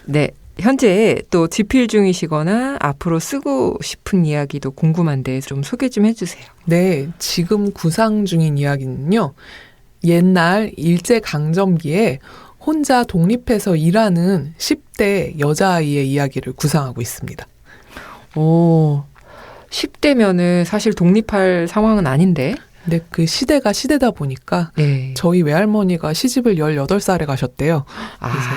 네. 현재 또 집필 중이시거나 앞으로 쓰고 싶은 이야기도 궁금한데 좀 소개 좀 해주세요. 네, 지금 구상 중인 이야기는요. 옛날 일제강점기에 혼자 독립해서 일하는 10대 여자아이의 이야기를 구상하고 있습니다. 10대면은 사실 독립할 상황은 아닌데. 근데 그 시대가 시대다 보니까 네. 저희 외할머니가 시집을 18살에 가셨대요. 그래서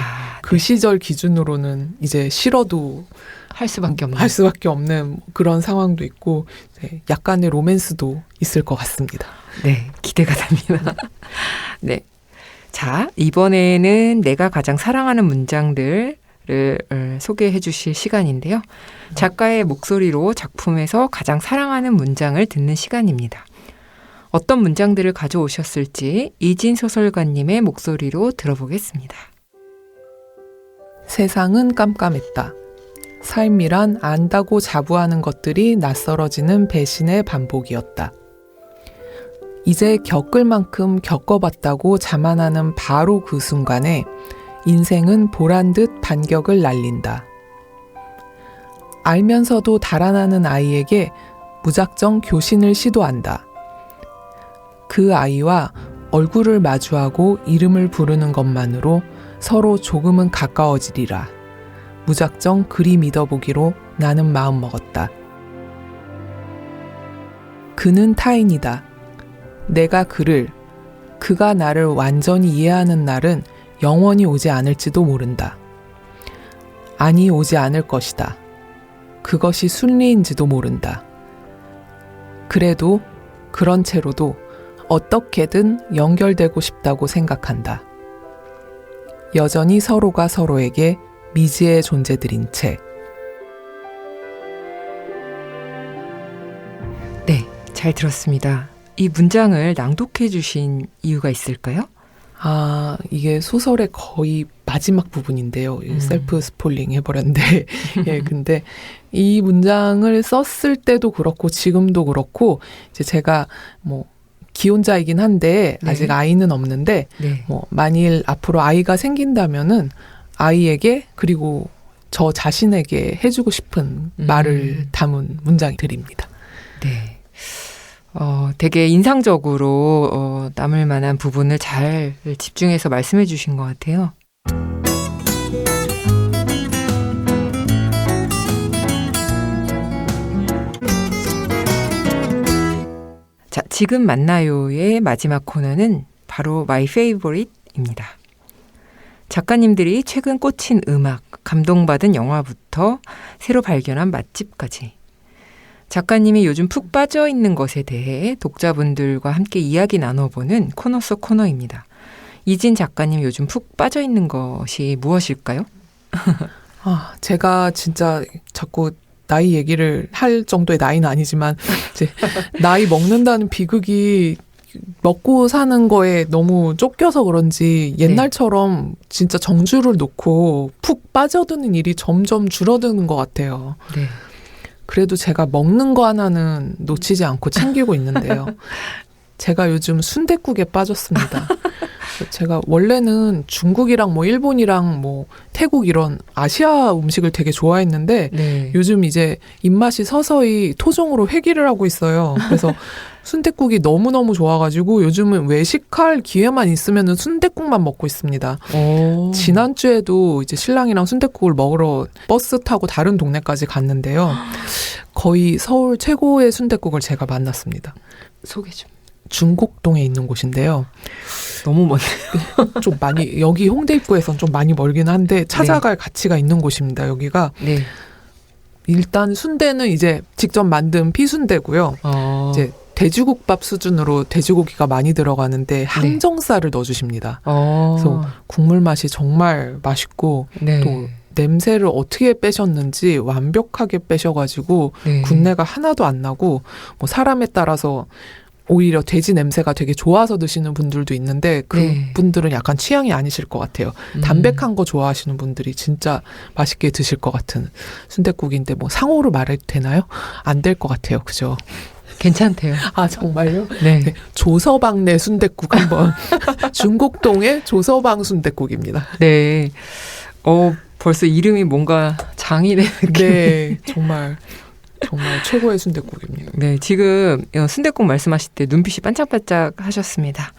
그 시절 기준으로는 이제 싫어도 할 수밖에 없는 그런 상황도 있고 약간의 로맨스도 있을 것 같습니다. 네, 기대가 됩니다. 네. 자, 이번에는 내가 가장 사랑하는 문장들을 소개해 주실 시간인데요. 작가의 목소리로 작품에서 가장 사랑하는 문장을 듣는 시간입니다. 어떤 문장들을 가져오셨을지 이진 소설가님의 목소리로 들어보겠습니다. 세상은 깜깜했다. 삶이란 안다고 자부하는 것들이 낯설어지는 배신의 반복이었다. 이제 겪을 만큼 겪어봤다고 자만하는 바로 그 순간에 인생은 보란듯 반격을 날린다. 알면서도 달아나는 아이에게 무작정 교신을 시도한다. 그 아이와 얼굴을 마주하고 이름을 부르는 것만으로 서로 조금은 가까워지리라. 무작정 그리 믿어보기로 나는 마음먹었다. 그는 타인이다. 내가 그가 나를 완전히 이해하는 날은 영원히 오지 않을지도 모른다. 아니, 오지 않을 것이다. 그것이 순리인지도 모른다. 그래도 그런 채로도 어떻게든 연결되고 싶다고 생각한다. 여전히 서로가 서로에게 미지의 존재들인 채. 네, 잘 들었습니다. 이 문장을 낭독해 주신 이유가 있을까요? 이게 소설의 거의 마지막 부분인데요. 셀프 스포일링 해버렸는데. 예, 근데 이 문장을 썼을 때도 그렇고, 지금도 그렇고, 이제 제가 기혼자이긴 한데, 네. 아직 아이는 없는데, 네. 만일 앞으로 아이가 생긴다면은, 아이에게, 그리고 저 자신에게 해주고 싶은 말을 담은 문장들입니다. 네. 되게 인상적으로 남을 만한 부분을 잘 집중해서 말씀해 주신 것 같아요. 자, 지금 만나요의 마지막 코너는 바로 My Favorite입니다. 작가님들이 최근 꽂힌 음악, 감동받은 영화부터 새로 발견한 맛집까지 작가님이 요즘 푹 빠져있는 것에 대해 독자분들과 함께 이야기 나눠보는 코너 속 코너입니다. 이진 작가님 요즘 푹 빠져있는 것이 무엇일까요? 제가 진짜 자꾸 나이 얘기를 할 정도의 나이는 아니지만 이제 나이 먹는다는 비극이 먹고 사는 거에 너무 쫓겨서 그런지 옛날처럼 진짜 정주를 놓고 푹 빠져드는 일이 점점 줄어드는 것 같아요. 네. 그래도 제가 먹는 거 하나는 놓치지 않고 챙기고 있는데요. 제가 요즘 순댓국에 빠졌습니다. 제가 원래는 중국이랑 일본이랑 태국 이런 아시아 음식을 되게 좋아했는데 네. 요즘 이제 입맛이 서서히 토종으로 회귀를 하고 있어요. 그래서 순댓국이 너무너무 좋아가지고 요즘은 외식할 기회만 있으면은 순댓국만 먹고 있습니다. 오. 지난주에도 이제 신랑이랑 순댓국을 먹으러 버스 타고 다른 동네까지 갔는데요. 거의 서울 최고의 순댓국을 제가 만났습니다. 소개 좀. 중곡동에 있는 곳인데요. 너무 먼. 좀 많이 여기 홍대 입구에선 좀 많이 멀긴 한데 찾아갈 가치가 있는 곳입니다. 여기가. 네. 일단 순대는 이제 직접 만든 피순대고요. 이제 돼지국밥 수준으로 돼지고기가 많이 들어가는데 항정살을 넣어주십니다. 그래서 국물 맛이 정말 맛있고 네. 또 냄새를 어떻게 빼셨는지 완벽하게 빼셔가지고 네. 군내가 하나도 안 나고 사람에 따라서 오히려 돼지 냄새가 되게 좋아서 드시는 분들도 있는데 그분들은 약간 취향이 아니실 것 같아요. 담백한 거 좋아하시는 분들이 진짜 맛있게 드실 것 같은 순댓국인데 상호로 말해도 되나요? 안 될 것 같아요. 그죠? 괜찮대요. 정말요? 네. 네. 조서방내 순댓국 한번. 중곡동의 조서방 순댓국입니다. 네. 벌써 이름이 뭔가 장인의 느낌. 네. 정말 최고의 순댓국입니다. 네, 지금 순댓국 말씀하실 때 눈빛이 반짝반짝 하셨습니다.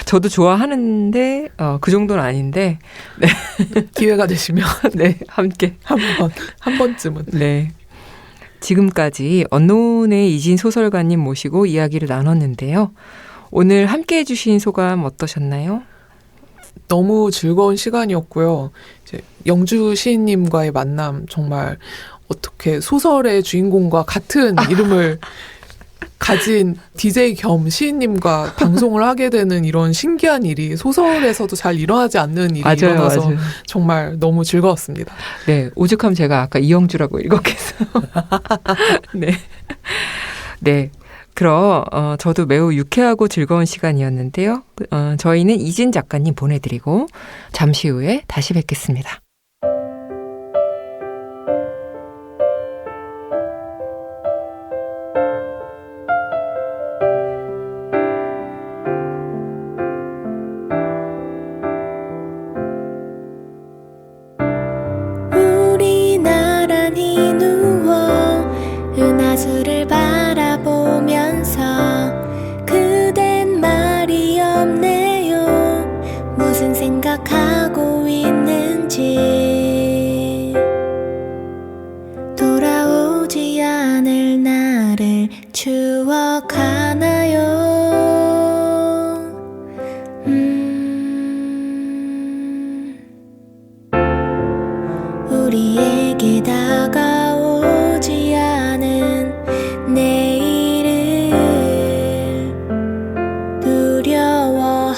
저도 좋아하는데 그 정도는 아닌데 네. 기회가 되시면 네, 함께 한 번쯤은. 네. 지금까지 언론의 이진 소설가님 모시고 이야기를 나눴는데요. 오늘 함께해 주신 소감 어떠셨나요? 너무 즐거운 시간이었고요. 이제 영주 시인님과의 만남 정말 어떻게 소설의 주인공과 같은 이름을 가진 DJ 겸 시인님과 방송을 하게 되는 이런 신기한 일이 소설에서도 잘 일어나지 않는 일이 일어나서 맞아요. 정말 너무 즐거웠습니다. 네, 오죽하면 제가 아까 이영주라고 읽었겠어요. 네. 네. 그럼 저도 매우 유쾌하고 즐거운 시간이었는데요. 저희는 이진 작가님 보내드리고 잠시 후에 다시 뵙겠습니다. 우리 나란히 누워 은하수를 바라보면서 그대 하늘 나를 추억하나요? 우리에게 다가오지 않은 내일을 두려워하나요?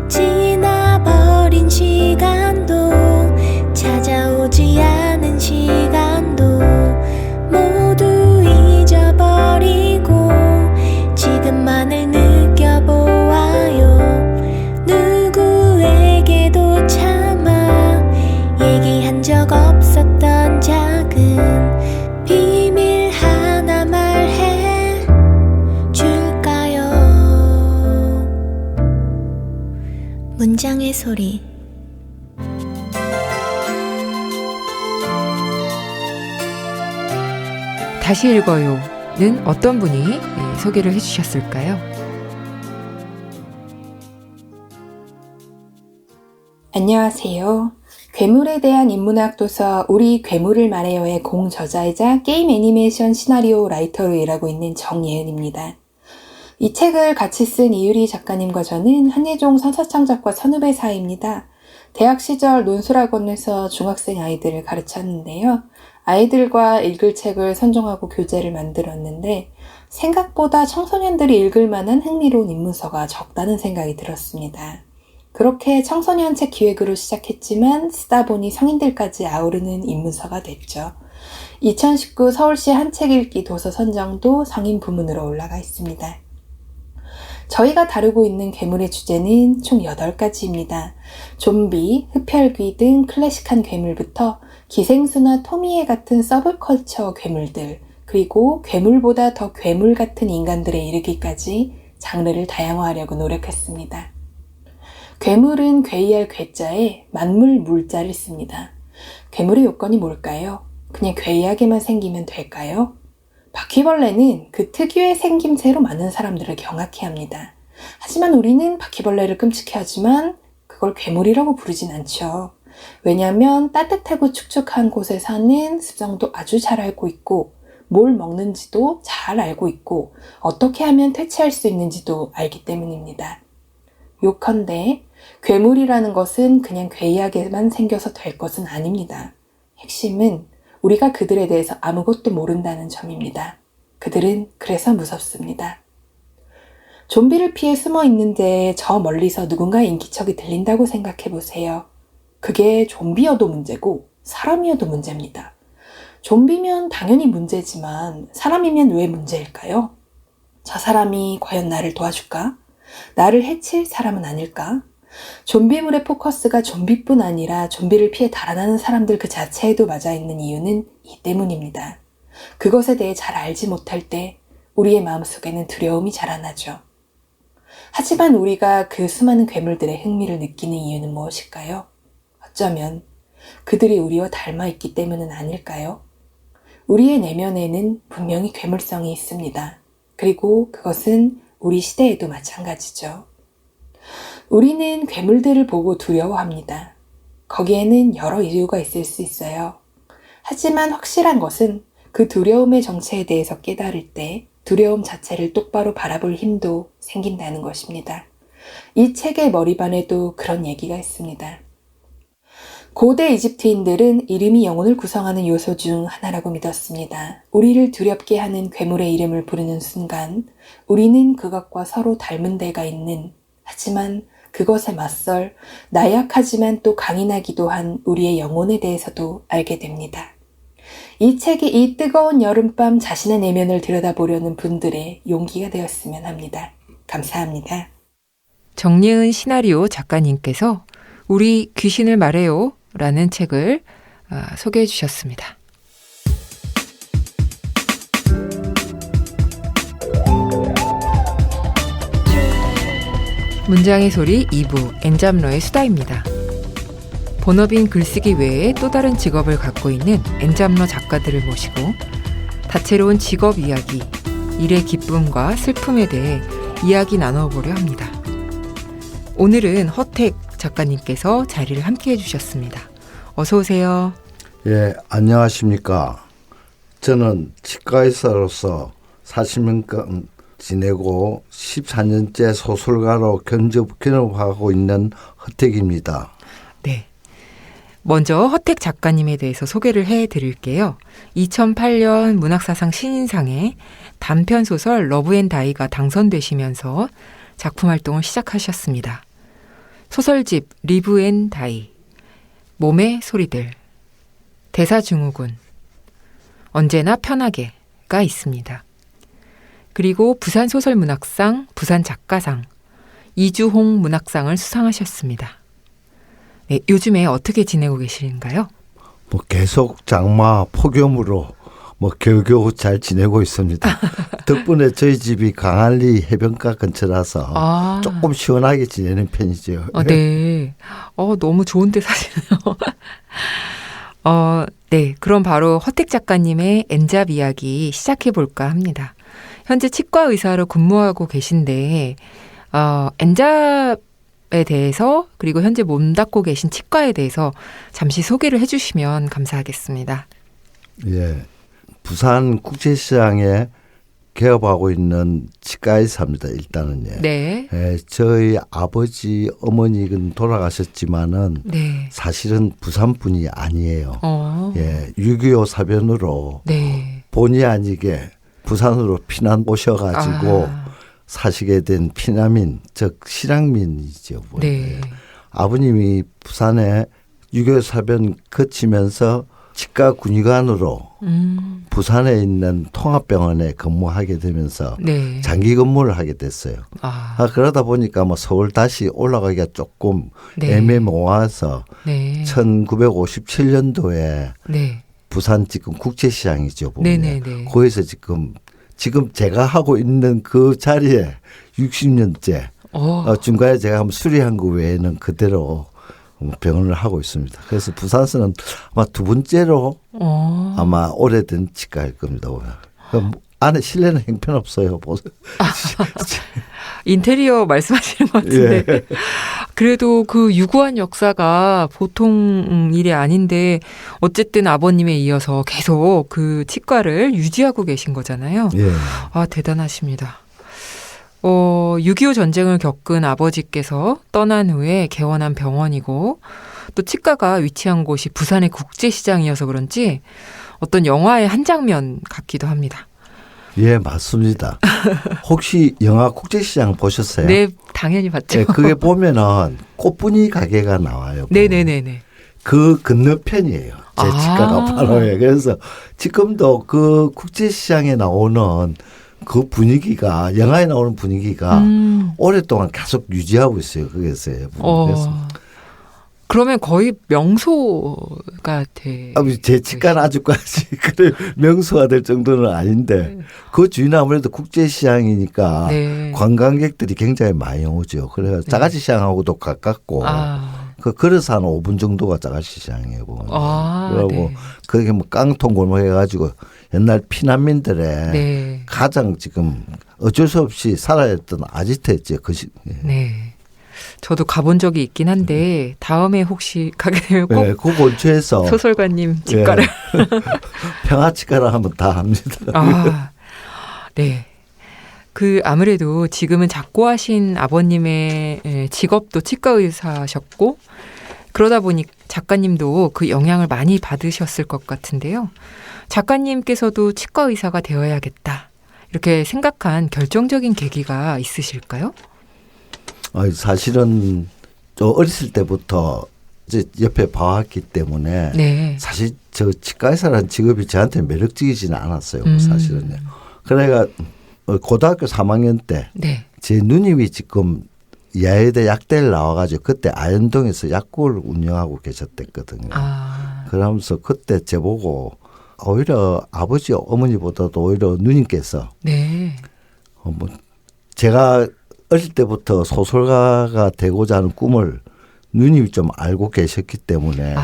지나버린 시간도 찾아오지 않은 시간도 모두 잊어버리고 지금만을 느껴보아요. 누구에게도 차마 얘기한 적 없었던 작은 비밀 하나 말해 줄까요? 문장의 소리. 다시 읽어요는 어떤 분이 소개를 해주셨을까요? 안녕하세요. 괴물에 대한 인문학 도서 우리 괴물을 말해요의 공저자이자 게임 애니메이션 시나리오 라이터로 일하고 있는 정예은입니다. 이 책을 같이 쓴 이유리 작가님과 저는 한예종 선사창작과 선후배 사이입니다. 대학 시절 논술학원에서 중학생 아이들을 가르쳤는데요. 아이들과 읽을 책을 선정하고 교재를 만들었는데 생각보다 청소년들이 읽을 만한 흥미로운 인문서가 적다는 생각이 들었습니다. 그렇게 청소년 책 기획으로 시작했지만 쓰다 보니 성인들까지 아우르는 인문서가 됐죠. 2019 서울시 한 책 읽기 도서 선정도 성인 부문으로 올라가 있습니다. 저희가 다루고 있는 괴물의 주제는 총 8가지입니다. 좀비, 흡혈귀 등 클래식한 괴물부터 기생수나 토미에 같은 서브컬처 괴물들, 그리고 괴물보다 더 괴물 같은 인간들에 이르기까지 장르를 다양화하려고 노력했습니다. 괴물은 괴이할 괴자에 만물 물자를 씁니다. 괴물의 요건이 뭘까요? 그냥 괴이하게만 생기면 될까요? 바퀴벌레는 그 특유의 생김새로 많은 사람들을 경악해 합니다. 하지만 우리는 바퀴벌레를 끔찍해하지만 그걸 괴물이라고 부르진 않죠. 왜냐하면 따뜻하고 축축한 곳에 사는 습성도 아주 잘 알고 있고 뭘 먹는지도 잘 알고 있고 어떻게 하면 퇴치할 수 있는지도 알기 때문입니다. 요컨대 괴물이라는 것은 그냥 괴이하게만 생겨서 될 것은 아닙니다. 핵심은 우리가 그들에 대해서 아무것도 모른다는 점입니다. 그들은 그래서 무섭습니다. 좀비를 피해 숨어 있는데 저 멀리서 누군가의 인기척이 들린다고 생각해 보세요. 그게 좀비여도 문제고 사람이어도 문제입니다. 좀비면 당연히 문제지만 사람이면 왜 문제일까요? 저 사람이 과연 나를 도와줄까? 나를 해칠 사람은 아닐까? 좀비물의 포커스가 좀비뿐 아니라 좀비를 피해 달아나는 사람들 그 자체에도 맞아있는 이유는 이 때문입니다. 그것에 대해 잘 알지 못할 때 우리의 마음속에는 두려움이 자라나죠. 하지만 우리가 그 수많은 괴물들의 흥미를 느끼는 이유는 무엇일까요? 어쩌면 그들이 우리와 닮아있기 때문은 아닐까요? 우리의 내면에는 분명히 괴물성이 있습니다. 그리고 그것은 우리 시대에도 마찬가지죠. 우리는 괴물들을 보고 두려워합니다. 거기에는 여러 이유가 있을 수 있어요. 하지만 확실한 것은 그 두려움의 정체에 대해서 깨달을 때 두려움 자체를 똑바로 바라볼 힘도 생긴다는 것입니다. 이 책의 머리반에도 그런 얘기가 있습니다. 고대 이집트인들은 이름이 영혼을 구성하는 요소 중 하나라고 믿었습니다. 우리를 두렵게 하는 괴물의 이름을 부르는 순간 우리는 그것과 서로 닮은 데가 있는, 하지만 그것에 맞설 나약하지만 또 강인하기도 한 우리의 영혼에 대해서도 알게 됩니다. 이 책이 이 뜨거운 여름밤 자신의 내면을 들여다보려는 분들의 용기가 되었으면 합니다. 감사합니다. 정예은 시나리오 작가님께서 우리 귀신을 말해요 라는 책을 소개해 주셨습니다. 문장의 소리 2부 엔잡러의 수다입니다. 본업인 글쓰기 외에 또 다른 직업을 갖고 있는 엔잡러 작가들을 모시고 다채로운 직업 이야기, 일의 기쁨과 슬픔에 대해 이야기 나눠보려 합니다. 오늘은 허택 작가님께서 자리를 함께 해주셨습니다. 어서 오세요. 예, 안녕하십니까. 저는 치과의사로서 40년간 지내고 14년째 소설가로 견업하고 있는 허택입니다. 네. 먼저 허택 작가님에 대해서 소개를 해드릴게요. 2008년 문학사상 신인상에 단편소설 러브앤다이가 당선되시면서 작품 활동을 시작하셨습니다. 소설집 리브앤다이, 몸의 소리들, 대사증후군, 언제나 편하게가 있습니다. 그리고 부산소설문학상, 부산작가상, 이주홍 문학상을 수상하셨습니다. 네, 요즘에 어떻게 지내고 계신가요? 계속 장마 폭염으로 겨우겨우 잘 지내고 있습니다. 덕분에 저희 집이 강안리 해변가 근처라서 조금 시원하게 지내는 편이죠. 네. 너무 좋은데 사시네요. 네. 그럼 바로 허택 작가님의 엔잡 이야기 시작해 볼까 합니다. 현재 치과 의사로 근무하고 계신데, 엔잡에 대해서 그리고 현재 몸담고 계신 치과에 대해서 잠시 소개를 해주시면 감사하겠습니다. 예. 부산 국제시장에 개업하고 있는 치과의사입니다. 일단은요. 네. 예, 저희 아버지, 어머니는 돌아가셨지만은 네. 사실은 부산 분이 아니에요. 예, 6.25 사변으로 네. 본의 아니게 부산으로 피난 오셔가지고 사시게 된 피난민, 즉 실향민이죠. 네. 아버님이 부산에 6.25 사변 거치면서 치과 군의관으로 부산에 있는 통합병원에 근무하게 되면서 네. 장기 근무를 하게 됐어요. 그러다 보니까 서울 다시 올라가기가 조금 네. 애매모호해서 네. 1957년도에 네. 부산 지금 국제시장이죠. 보면. 네네네. 거기서 지금 제가 하고 있는 그 자리에 60년째 중간에 제가 한번 수리한 거 외에는 그대로 병원을 하고 있습니다. 그래서 부산에서는 아마 두 번째로 아마 오래된 치과일 겁니다. 안에 실내는 형편없어요. 인테리어 말씀하시는 것 같은데. 예. 그래도 그 유구한 역사가 보통 일이 아닌데 어쨌든 아버님에 이어서 계속 그 치과를 유지하고 계신 거잖아요. 예. 대단하십니다. 6.25 전쟁을 겪은 아버지께서 떠난 후에 개원한 병원이고 또 치과가 위치한 곳이 부산의 국제시장이어서 그런지 어떤 영화의 한 장면 같기도 합니다. 예, 맞습니다. 혹시 영화 국제시장 보셨어요? 네, 당연히 봤죠. 네, 그게 보면은 꽃분이 가게가 나와요. 네네네네. 그 건너편이에요. 제 치과가 바로예요. 그래서 지금도 그 국제시장에 나오는 그 분위기가, 영화에 나오는 분위기가 오랫동안 계속 유지하고 있어요. 그래서요. 그러면 거의 명소가 돼. 제 치과는 아직까지 그래 명소가 될 정도는 아닌데 그 주위는 아무래도 국제시장이니까 네. 관광객들이 굉장히 많이 오죠. 그래서 짜가지 시장하고도 가깝고 그래서 한 5분 정도가 짜가지 시장이에요. 그리고 네. 그게 깡통 골목 해가지고 옛날 피난민들의 네. 가장 지금 어쩔 수 없이 살아야 했던 아지트였죠. 네. 저도 가본 적이 있긴 한데 다음에 혹시 가게 되면 꼭 네, 그 근처에서 소설가님 치과를 평화치과를 하면 다 합니다. 네. 아무래도 지금은 작고하신 아버님의 직업도 치과 의사셨고 그러다 보니 작가님도 그 영향을 많이 받으셨을 것 같은데요. 작가님께서도 치과 의사가 되어야겠다 이렇게 생각한 결정적인 계기가 있으실까요? 사실은 저 어렸을 때부터 이제 옆에 봐왔기 때문에 네. 사실 저 치과의사라는 직업이 저한테 매력적이지는 않았어요. 사실은요. 그래가 고등학교 3학년 때 제 누님이 지금 야외대 약대를 나와가지고 그때 아현동에서 약국을 운영하고 계셨댔거든요. 그러면서 그때 제보고 오히려 아버지 어머니보다도 오히려 누님께서 제가 어릴 때부터 소설가가 되고자 하는 꿈을 누님이 좀 알고 계셨기 때문에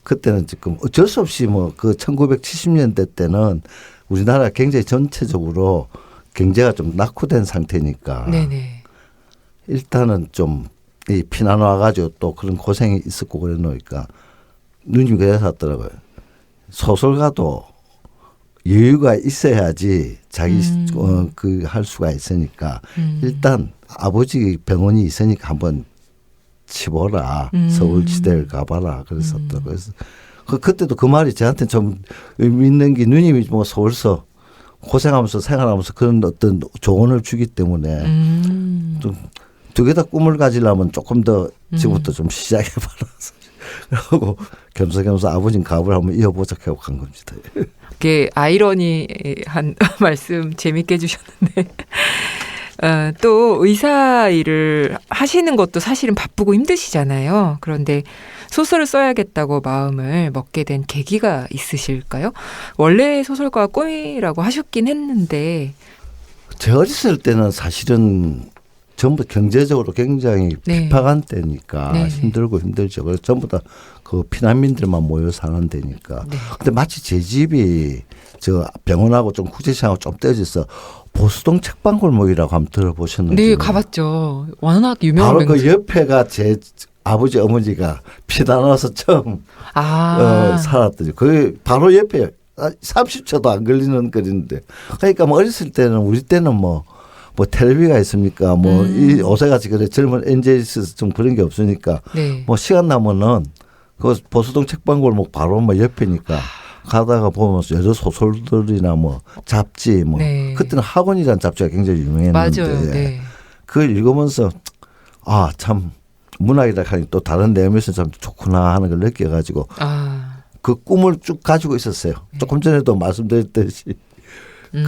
그때는 지금 어쩔 수 없이 그 1970년대 때는 우리나라 굉장히 전체적으로 경제가 좀 낙후된 상태니까 일단은 좀 이 피난 와가지고 또 그런 고생이 있었고 그래 놓으니까 누님이 그래서 하더라고요. 소설가도 여유가 있어야지 자기 그 할 수가 있으니까 일단 아버지 병원이 있으니까 한번 치보라. 서울지대를 가봐라. 그랬었다. 그래서 그때도 그 말이 저한테 좀 의미 있는 게 누님이 뭐 서울서 고생하면서 생활하면서 그런 어떤 조언을 주기 때문에 좀 두 개 다 꿈을 가지려면 조금 더 지금부터 좀 시작해봐라. 그러고 겸사겸사 아버지는 가업을 한번 이어보자 하고 간 겁니다. 이게 아이러니한 말씀 재밌게 해주셨는데 또 의사 일을 하시는 것도 사실은 바쁘고 힘드시잖아요. 그런데 소설을 써야겠다고 마음을 먹게 된 계기가 있으실까요? 원래 소설가가 꿈이라고 하셨긴 했는데. 제 어렸을 때는 사실은 전부 경제적으로 굉장히 네. 핍박한 때니까 네. 힘들고 힘들죠. 그래서 전부 다 그 피난민들만 모여 사는 데니까. 네. 근데 마치 제 집이 저 병원하고 좀 구치소하고 좀 떼어져서 보수동 책방골목이라고 한번 들어보셨는지. 네, 가봤죠. 워낙 유명한 바로 그 옆에가 제 아버지 어머니가 피난 와서 처음 살았더니 그 바로 옆에 30초도 안 걸리는 거리인데. 그러니까 뭐 어렸을 때는 우리 때는 뭐 텔레비가 있습니까? 뭐 이 요새같이 그래 젊은 NJ에서 좀 그런 게 없으니까 네. 뭐 시간 나면은 그 보수동 책방골목 바로 뭐 옆이니까 가다가 보면서 여러 소설들이나 뭐 잡지 뭐 네. 그때는 학원이라는 잡지가 굉장히 유명했는데 맞아요. 네. 그걸 읽으면서 아 참 문학이라 하니 또 다른 내용에서 참 좋구나 하는 걸 느껴가지고 그 꿈을 쭉 가지고 있었어요. 조금 전에도 말씀드렸듯이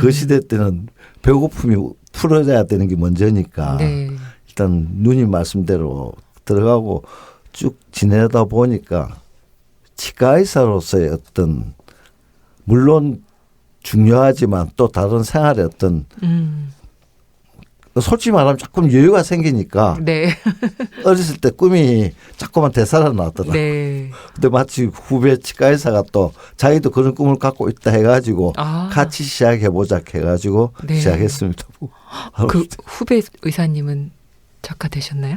그 시대 때는 배고픔이 풀어져야 되는 게 먼저니까 네. 일단 누님 말씀대로 들어가고 쭉 지내다 보니까 치과의사로서의 어떤 물론 중요하지만 또 다른 생활의 어떤 솔직히 말하면 조금 여유가 생기니까 네. 어렸을 때 꿈이 자꾸만 되살아나더라. 네. 근데 마치 후배 치과의사가 또 자기도 그런 꿈을 갖고 있다 해가지고 같이 시작해보자 해가지고 네. 시작했습니다. 그 후배 의사님은 작가 되셨나요?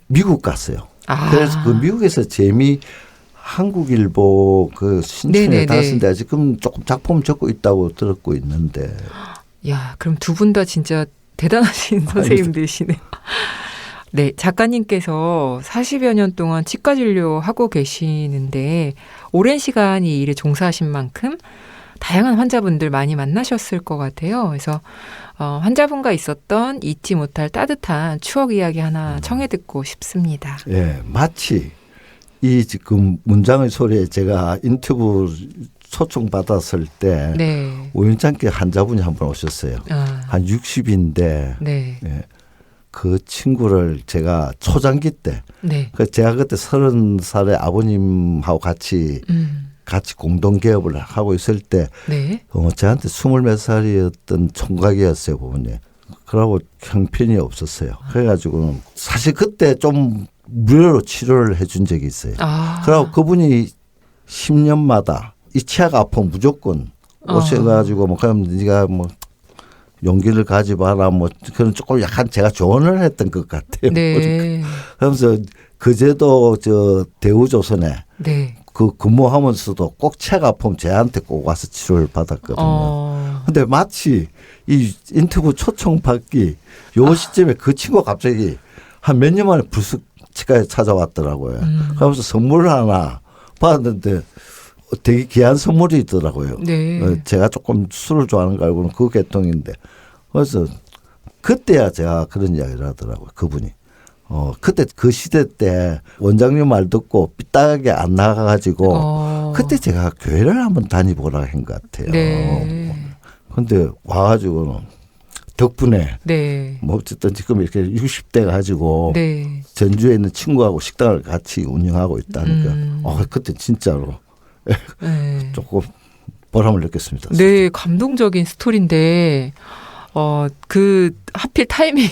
미국 갔어요. 그래서 그 미국에서 한국일보 그 신춘에 다녔는데 지금 조금 작품 적고 있다고 들었고 있는데. 야, 그럼 두 분 다 진짜 대단하신 선생님들이시네요. 네, 작가님께서 40여 년 동안 치과 진료하고 계시는데 오랜 시간 이 일에 종사하신 만큼 다양한 환자분들 많이 만나셨을 것 같아요. 그래서 환자분과 있었던 잊지 못할 따뜻한 추억 이야기 하나 청해 듣고 싶습니다. 예, 마치 이 지금 문장의 소리에 제가 인터뷰 초청 받았을 때 네. 우연찮게 환자분이 한 분 오셨어요. 한 60인데 네. 예, 그 친구를 제가 초장기 때 네. 제가 그때 30살에 아버님하고 같이 공동 개업을 하고 있을 때 네. 저한테 20몇 살이었던 총각이었어요, 부모님. 그러고 형편이 없었어요. 그래가지고 사실 그때 좀 무료로 치료를 해준 적이 있어요. 그러고 그분이 10년마다 이 치아가 아프면 무조건 오셔가지고 뭐 그럼 네가 뭐 용기를 가져봐라 뭐 그런 조금 약간 제가 조언을 했던 것 같아요. 네. 그러면서 그제도 저 대우조선에 네. 그 근무하면서도 꼭 치아가 아프면 저한테 꼭 와서 치료를 받았거든요. 근데 마치 이 인터뷰 초청 받기 요 시점에 그 친구가 갑자기 한 몇 년 만에 불쑥 치과에 찾아왔더라고요. 그러면서 선물을 하나 받았는데 되게 귀한 선물이 있더라고요. 네. 제가 조금 술을 좋아하는 거 알고는 그 계통인데 그래서 그때야 제가 그런 이야기를 하더라고요. 그분이. 그때 그 시대 때 원장님 말 듣고 삐딱하게 안 나가가지고 그때 제가 교회를 한번 다니보라 한 것 같아요. 네. 근데 와가지고는 덕분에 네. 뭐 어쨌든 지금 이렇게 60대 가지고 네. 전주에 있는 친구하고 식당을 같이 운영하고 있다니까. 그때 진짜로 네. 조금 보람을 느꼈습니다. 네, 감동적인 스토리인데 그 하필 타이밍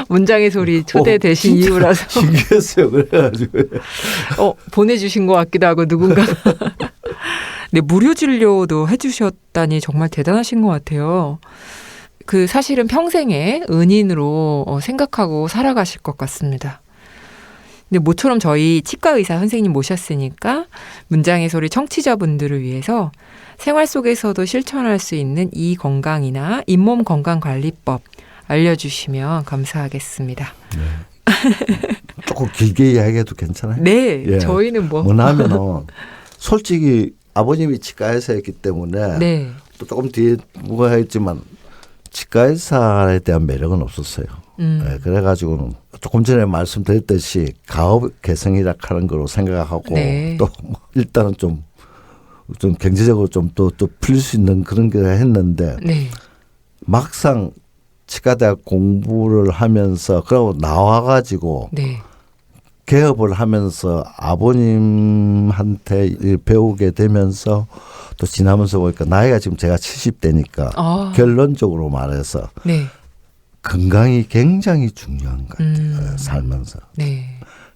문장의 소리 초대되신 이유라서 신기했어요. 그래가지고 보내주신 것 같기도 하고 누군가 네, 무료 진료도 해주셨다니 정말 대단하신 것 같아요. 그 사실은 평생의 은인으로 생각하고 살아가실 것 같습니다. 근데 모처럼 저희 치과 의사 선생님 모셨으니까 문장의 소리 청취자분들을 위해서 생활 속에서도 실천할 수 있는 이 건강이나 잇몸 건강 관리법 알려주시면 감사하겠습니다. 네. 조금 길게 이야기해도 괜찮아요? 네, 예. 저희는 뭐냐면은 솔직히 아버님이 치과의사였기 때문에 네. 또 조금 뒤에 뭐가 했지만 치과의사에 대한 매력은 없었어요. 네, 그래가지고는 조금 전에 말씀드렸듯이 가업 개성이라 하는 거로 생각하고 네. 또 일단은 좀 경제적으로 좀 또 풀릴 수 있는 그런 걸 했는데 네. 막상 치과대학 공부를 하면서 그러고 나와가지고 네. 개업을 하면서 아버님한테 배우게 되면서 또 지나면서 보니까 나이가 지금 제가 70대니까 결론적으로 말해서 네. 건강이 굉장히 중요한 것 같아요. 살면서. 네.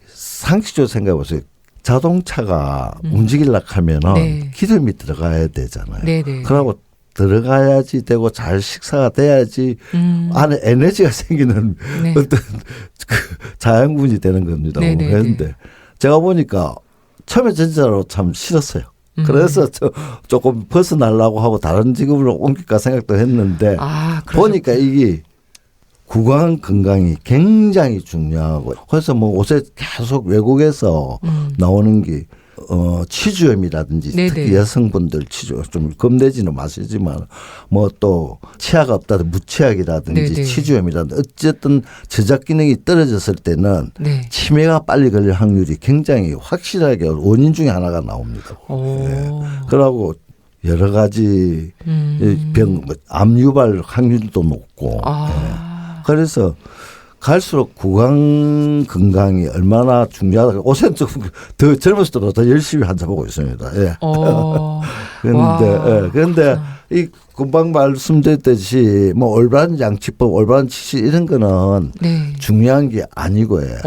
상식적으로 생각해 보세요. 자동차가 움직이려고 하면은 네. 기름이 들어가야 되잖아요. 네, 네. 그러고 들어가야지 되고 잘 식사가 돼야지 안에 에너지가 생기는 네. 어떤 그 자양분이 되는 겁니다. 네, 네, 그런데 네. 제가 보니까 처음에 진짜로 참 싫었어요. 그래서 조금 벗어나려고 하고 다른 직업으로 옮길까 생각도 했는데 보니까 이게 구강 건강이 굉장히 중요하고 그래서 뭐 옷에 계속 외국에서 나오는 게 치주염이라든지 네네. 특히 여성분들 치주 좀 겁내지는 마시지만 뭐 또 치아가 없다든 무치약이라든지 네네. 치주염이라든지 어쨌든 저작 기능이 떨어졌을 때는 네. 치매가 빨리 걸릴 확률이 굉장히 확실하게 원인 중에 하나가 나옵니다. 네. 그러고 여러 가지 병, 암 유발 확률도 높고 네. 그래서 갈수록 구강 건강이 얼마나 중요하다. 요새는 좀 더 젊었을 때보다 더 열심히 환자보고 있습니다. 예. 그런데 이 금방 말씀드렸듯이 뭐 올바른 양치법, 올바른 치실 이런 거는 네. 중요한 게 아니고요.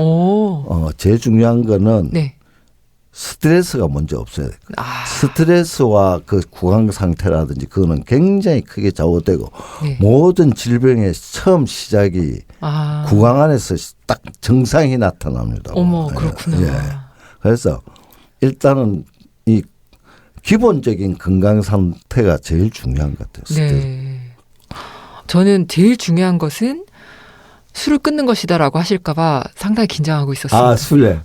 제일 중요한 거는 네. 스트레스가 먼저 없어야 돼요. 스트레스와 그 구강 상태라든지 그거는 굉장히 크게 좌우되고 네. 모든 질병의 처음 시작이 구강 안에서 딱 정상이 나타납니다. 어머, 그렇구나. 예. 그래서 일단은 이 기본적인 건강 상태가 제일 중요한 것 같아요. 네. 저는 제일 중요한 것은 술을 끊는 것이다라고 하실까봐 상당히 긴장하고 있었습니다. 술에.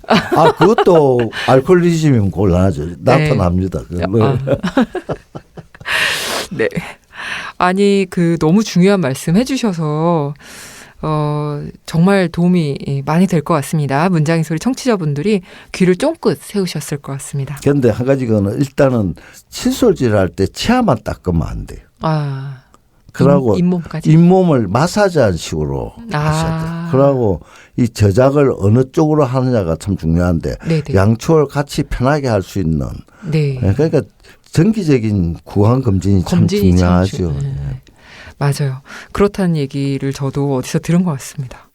그것도 알코올리즘이면 곤란하죠. 나타납니다. 네. 네. 아니, 너무 중요한 말씀 해주셔서, 정말 도움이 많이 될 것 같습니다. 문장의 소리 청취자분들이 귀를 쫑긋 세우셨을 것 같습니다. 그런데 한 가지 거는 일단은 칫솔질 할 때 치아만 닦으면 안 돼요. 그러고 잇몸을 마사지한 식으로 하셔야 돼요. 그러고 이 저작을 어느 쪽으로 하느냐가 참 중요한데 네네. 양쪽을 같이 편하게 할 수 있는. 네. 그러니까 정기적인 구강 검진이 참 중요하죠. 네. 맞아요. 그렇다는 얘기를 저도 어디서 들은 것 같습니다.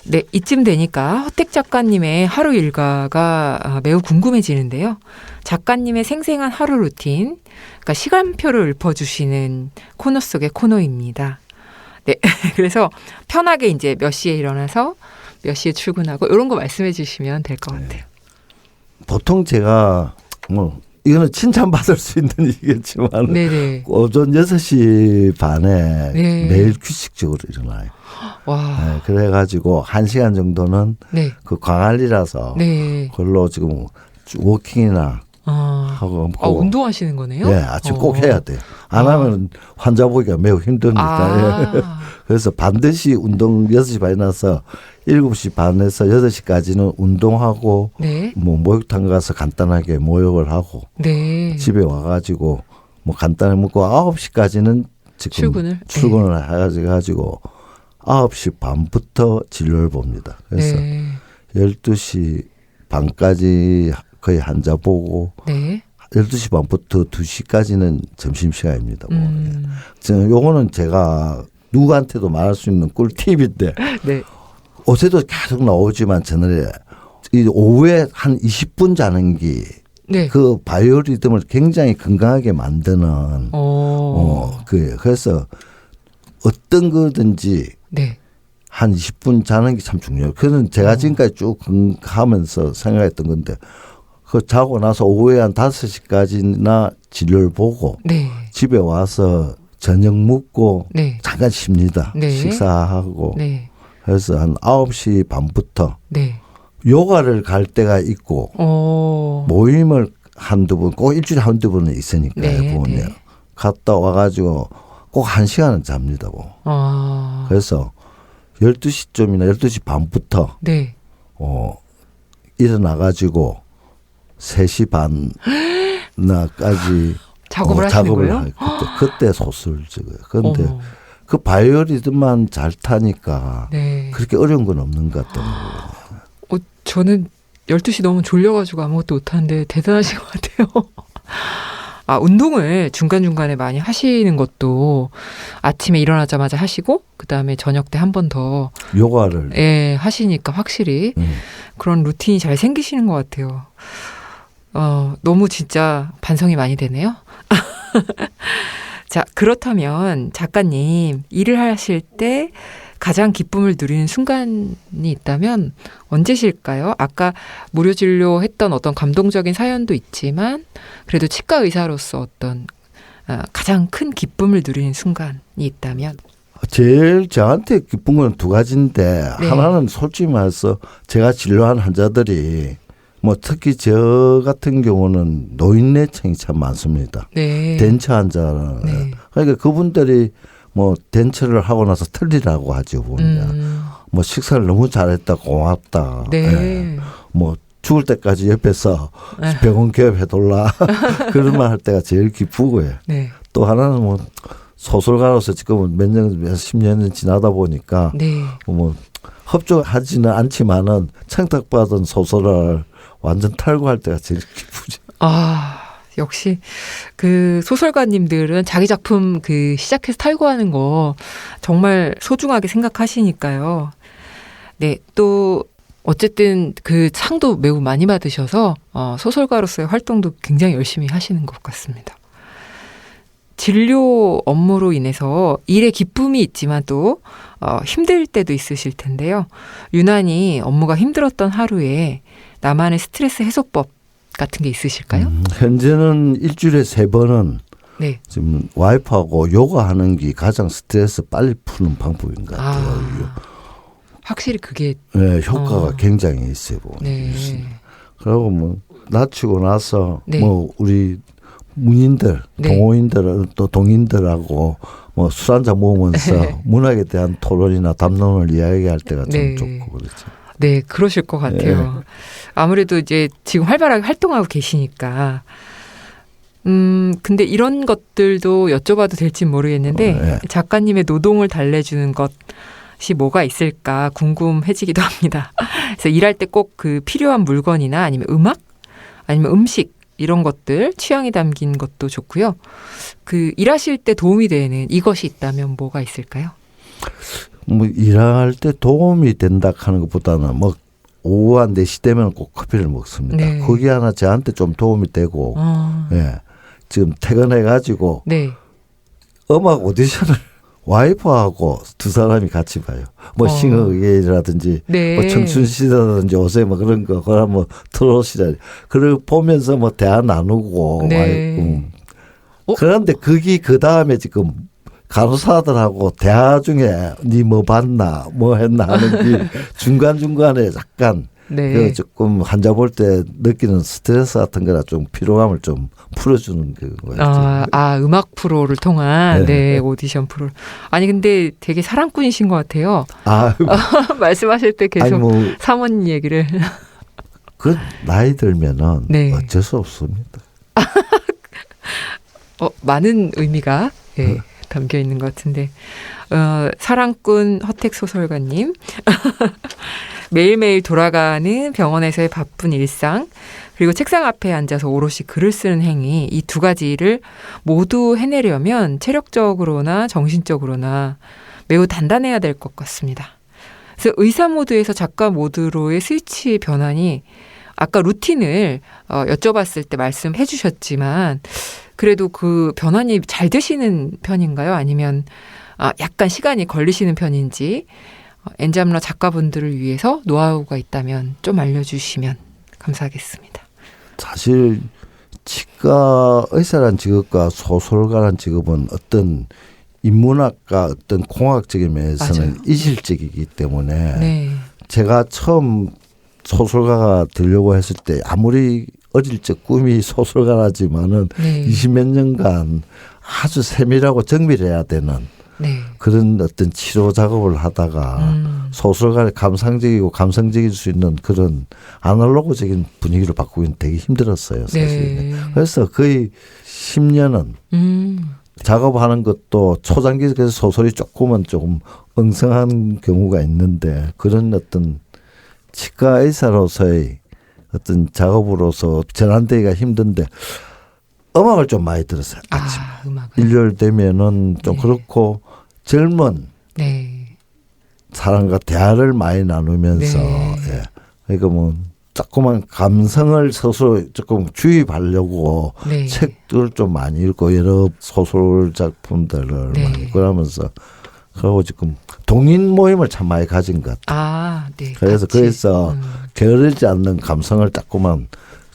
네, 이쯤 되니까 허택 작가님의 하루 일과가 매우 궁금해지는데요. 작가님의 생생한 하루 루틴, 그러니까 시간표를 읊어주시는 코너 속의 코너입니다. 네, 그래서 편하게 이제 몇 시에 일어나서 몇 시에 출근하고 이런 거 말씀해 주시면 될 것 같아요. 보통 제가 이거는 칭찬받을 수 있는 얘기겠지만 네네. 오전 6시 반에 네. 매일 규칙적으로 일어나요. 와. 네, 그래가지고 1시간 정도는 네. 그 광안리라서 네. 그걸로 지금 워킹이나 하고 운동하시는 거네요? 네, 아침 꼭 해야 돼요. 안 하면 환자 보기가 매우 힘듭니다. 예. 그래서 반드시 운동 6시 반에 나서 7시 반에서 8시까지는 운동하고 네. 뭐 목욕탕 가서 간단하게 목욕을 하고 네. 집에 와가지고 뭐 간단히 먹고 9시까지는 지금 출근을 해가지고 9시 반부터 진료를 봅니다. 그래서 12시 반까지 거의 환자 보고 12시 반부터 2시까지는 점심시간입니다. 요거는 제가 누구한테도 말할 수 있는 꿀팁인데 네. 어제도 계속 나오지만 저는 이 오후에 한 20분 자는 게 그 바이오리듬을 굉장히 건강하게 만드는 그래서 어떤 거든지 한 20분 자는 게 참 중요해요. 그는 제가 지금까지 쭉 하면서 생각했던 건데 그 자고 나서 오후에 한 5시까지나 진료를 보고 네. 집에 와서 저녁 먹고 네. 잠깐 쉽니다. 네. 식사하고 네. 그래서 한 9시 반부터 네. 요가를 갈 때가 있고 모임을 한두 번, 꼭 일주일에 한두 번은 있으니까요. 네. 보면 네. 갔다 와가지고 꼭 1시간은 잡니다. 뭐. 그래서 12시쯤이나 12시 반부터 네. 일어나가지고 3시 반나까지 작업을 하시는 거예요? 그때 소설 찍어요. 그런데 그 바이오리듬만 잘 타니까 네. 그렇게 어려운 건 없는 것 같더라고요. 저는 12시 너무 졸려가지고 아무것도 못하는데 대단하신 것 같아요. 운동을 중간중간에 많이 하시는 것도 아침에 일어나자마자 하시고 그다음에 저녁 때 한 번 더 요가를 하시니까 확실히 그런 루틴이 잘 생기시는 것 같아요. 너무 진짜 반성이 많이 되네요. 자, 그렇다면 작가님 일을 하실 때 가장 기쁨을 누리는 순간이 있다면 언제실까요? 아까 무료 진료했던 어떤 감동적인 사연도 있지만 그래도 치과 의사로서 어떤 가장 큰 기쁨을 누리는 순간이 있다면? 제일 저한테 기쁜 건 두 가지인데 네. 하나는 솔직히 말해서 제가 진료한 환자들이 뭐 특히 저 같은 경우는 노인내층이 참 많습니다. 네. 덴처 환자는 네. 그러니까 그분들이 뭐 덴처를 하고 나서 틀리라고 하죠. 보면 뭐 식사를 너무 잘했다 고맙다. 네. 예. 뭐 죽을 때까지 옆에서 병원 개업해둘라 그런 말 할 때가 제일 기쁘고요. 네. 또 하나는 뭐 소설가로서 지금은 몇 년, 몇 10년이 지나다 보니까 네. 뭐 협조하지는 않지만은 청탁받은 소설을 완전 탈구할 때가 제일 기쁘죠. 역시 그 소설가님들은 자기 작품 그 시작해서 탈구하는 거 정말 소중하게 생각하시니까요. 네, 또 어쨌든 그 상도 매우 많이 받으셔서 소설가로서의 활동도 굉장히 열심히 하시는 것 같습니다. 진료 업무로 인해서 일에 기쁨이 있지만 또 힘들 때도 있으실 텐데요. 유난히 업무가 힘들었던 하루에 나만의 스트레스 해소법 같은 게 있으실까요? 현재는 일주일에 3번은 네. 지금 와이프하고 요가하는 게 가장 스트레스 빨리 푸는 방법인 것 같아요. 확실히 그게 네, 효과가 굉장히 있어요. 네. 그리고 뭐 낮추고 나서 네. 뭐 우리 문인들, 네. 동호인들 또 동인들하고 뭐 술 한잔 먹으면서 문학에 대한 토론이나 담론을 이야기할 때가 좀 네. 좋고 그렇죠. 네, 그러실 것 같아요. 네. 아무래도 이제 지금 활발하게 활동하고 계시니까. 근데 이런 것들도 여쭤봐도 될지 모르겠는데 네. 작가님의 노동을 달래주는 것이 뭐가 있을까 궁금해지기도 합니다. 그래서 일할 때 꼭 그 필요한 물건이나 아니면 음악, 아니면 음식 이런 것들 취향이 담긴 것도 좋고요. 그 일하실 때 도움이 되는 이것이 있다면 뭐가 있을까요? 뭐 일할 때 도움이 된다 하는 것보다는 뭐 오후 한 4시 되면 꼭 커피를 먹습니다. 네. 거기 하나 저한테 좀 도움이 되고 예. 지금 퇴근해가지고 네. 음악 오디션을 와이프하고 두 사람이 같이 봐요. 뭐 싱어게이라든지 네. 뭐 청춘시대라든지 요새 뭐 그런 거 그런 뭐 트롯이라 그걸 보면서 뭐 대화 나누고 네. 그런데 그게 그 다음에 지금 간호사들하고 대화 중에 니 뭐 봤나 뭐 했나 하는 게 중간중간에 약간 네. 그 조금 환자 볼 때 느끼는 스트레스 같은 거나 좀 피로감을 좀 풀어주는 그거예요. 음악 프로를 통한 네. 네, 오디션 프로. 아니 근데 되게 사랑꾼이신 것 같아요. 말씀하실 때 계속 뭐, 사모님 얘기를. 그 나이 들면은 네. 어쩔 수 없습니다. 많은 의미가 담겨 있는 것 같은데 사랑꾼 허택 소설가님 매일매일 돌아가는 병원에서의 바쁜 일상 그리고 책상 앞에 앉아서 오롯이 글을 쓰는 행위 이 두 가지를 모두 해내려면 체력적으로나 정신적으로나 매우 단단해야 될 것 같습니다. 그래서 의사 모드에서 작가 모드로의 스위치 변환이 아까 루틴을 여쭤봤을 때 말씀해 주셨지만 그래도 그 변환이 잘 되시는 편인가요? 아니면 약간 시간이 걸리시는 편인지 엔잡러 작가분들을 위해서 노하우가 있다면 좀 알려주시면 감사하겠습니다. 사실 치과 의사란 직업과 소설가란 직업은 어떤 인문학과 어떤 공학적인 면에서는 맞아요. 이질적이기 때문에 네. 제가 처음 소설가가 되려고 했을 때 아무리 어릴 적 꿈이 소설가라지만은 네. 20몇 년간 아주 세밀하고 정밀해야 되는 네. 그런 어떤 치료 작업을 하다가 소설가의 감상적이고 감성적일 수 있는 그런 아날로그적인 분위기를 바꾸기는 되게 힘들었어요. 사실. 네. 그래서 거의 10년은 작업하는 것도 초장기에서 소설이 조금 엉성한 경우가 있는데 그런 어떤 치과 의사로서의 어떤 작업으로서 전환되기가 힘든데 음악을 좀 많이 들었어요. 아침. 음악을. 일요일 되면은 좀 네. 그렇고 젊은 네. 사람과 대화를 많이 나누면서 네. 예. 그러니까 뭐 조그만 감성을 스스로 조금 주입하려고 네. 책들 좀 많이 읽고 여러 소설 작품들을 네. 많이 그러면서 그러고 지금 동인 모임을 참 많이 가진 것 같아요. 네. 그래서 같이. 거기서 게으르지 않는 감성을 조그만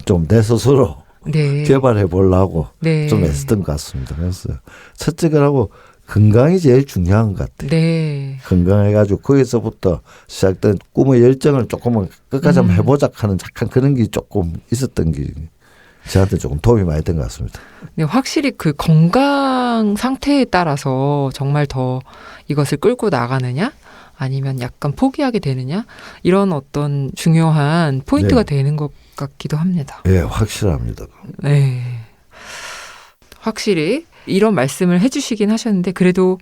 좀 내 스스로 네. 개발해 보려고 네. 좀 애쓰던 것 같습니다. 그래서 첫째 거라고 건강이 제일 중요한 것 같아요. 네. 건강해가지고 거기서부터 시작된 꿈의 열정을 조금은 끝까지 한번 해보자 하는 약간 그런 게 조금 있었던 게 저한테 조금 도움이 많이 된 것 같습니다. 네, 확실히 그 건강 상태에 따라서 정말 더 이것을 끌고 나가느냐 아니면 약간 포기하게 되느냐 이런 어떤 중요한 포인트가 네. 되는 것 같기도 합니다. 예, 확실합니다. 네. 확실히 이런 말씀을 해주시긴 하셨는데 그래도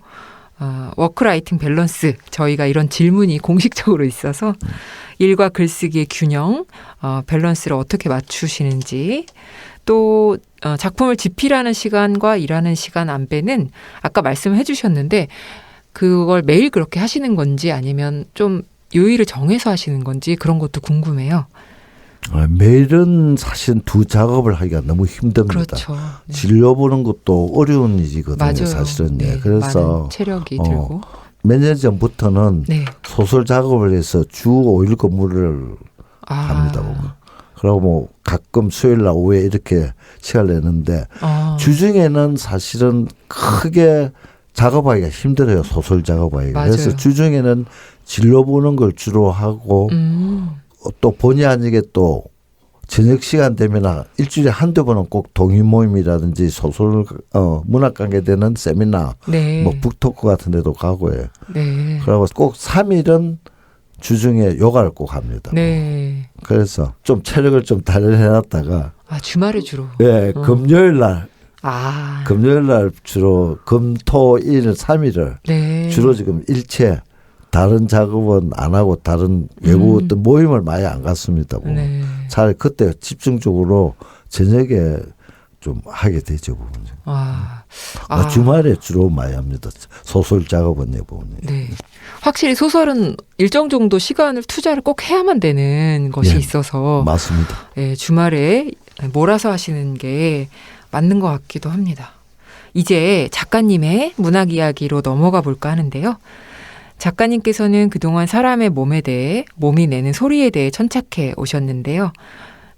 워크라이팅 밸런스 저희가 이런 질문이 공식적으로 있어서 일과 글쓰기의 균형 밸런스를 어떻게 맞추시는지 또 작품을 집필하는 시간과 일하는 시간 안배는 아까 말씀해 주셨는데 그걸 매일 그렇게 하시는 건지 아니면 좀 요일을 정해서 하시는 건지 그런 것도 궁금해요. 매일은 사실 두 작업을 하기가 너무 힘듭니다. 그렇죠. 네. 진료 보는 것도 어려운 일이거든요. 맞아요. 사실은. 네, 그래서 많은 체력이 들고. 몇 년 전부터는 네. 소설 작업을 해서 주 5일 근무를 합니다. 보면. 그리고 뭐 가끔 수요일 날 오후에 이렇게 시간을 내는데 주중에는 사실은 크게 작업하기가 힘들어요. 소설 작업하기가. 맞아요. 그래서 주중에는 진로 보는 걸 주로 하고 또 본의 아니게 또 저녁 시간 되면 일주일에 한두 번은 꼭 동인 모임이라든지 소설 문학 관계되는 세미나 네. 뭐 북토크 같은 데도 가고 해요. 네. 그리고 꼭 3일은 주중에 요가를 꼭 합니다. 네. 그래서 좀 체력을 좀 단련해놨다가 주말에 주로. 예, 금요일 날 주로 금토일 3일을 네. 주로 지금 일체 다른 작업은 안 하고 다른 외부 어떤 모임을 많이 안 갔습니다. 네. 차라리 그때 집중적으로 저녁에 좀 하게 되죠. 주말에 주로 많이 합니다. 소설 작업은 보면. 네. 확실히 소설은 일정 정도 시간을 투자를 꼭 해야만 되는 것이 네. 있어서 맞습니다. 네, 주말에 몰아서 하시는 게 맞는 것 같기도 합니다. 이제 작가님의 문학 이야기로 넘어가 볼까 하는데요. 작가님께서는 그동안 사람의 몸에 대해, 몸이 내는 소리에 대해 천착해 오셨는데요.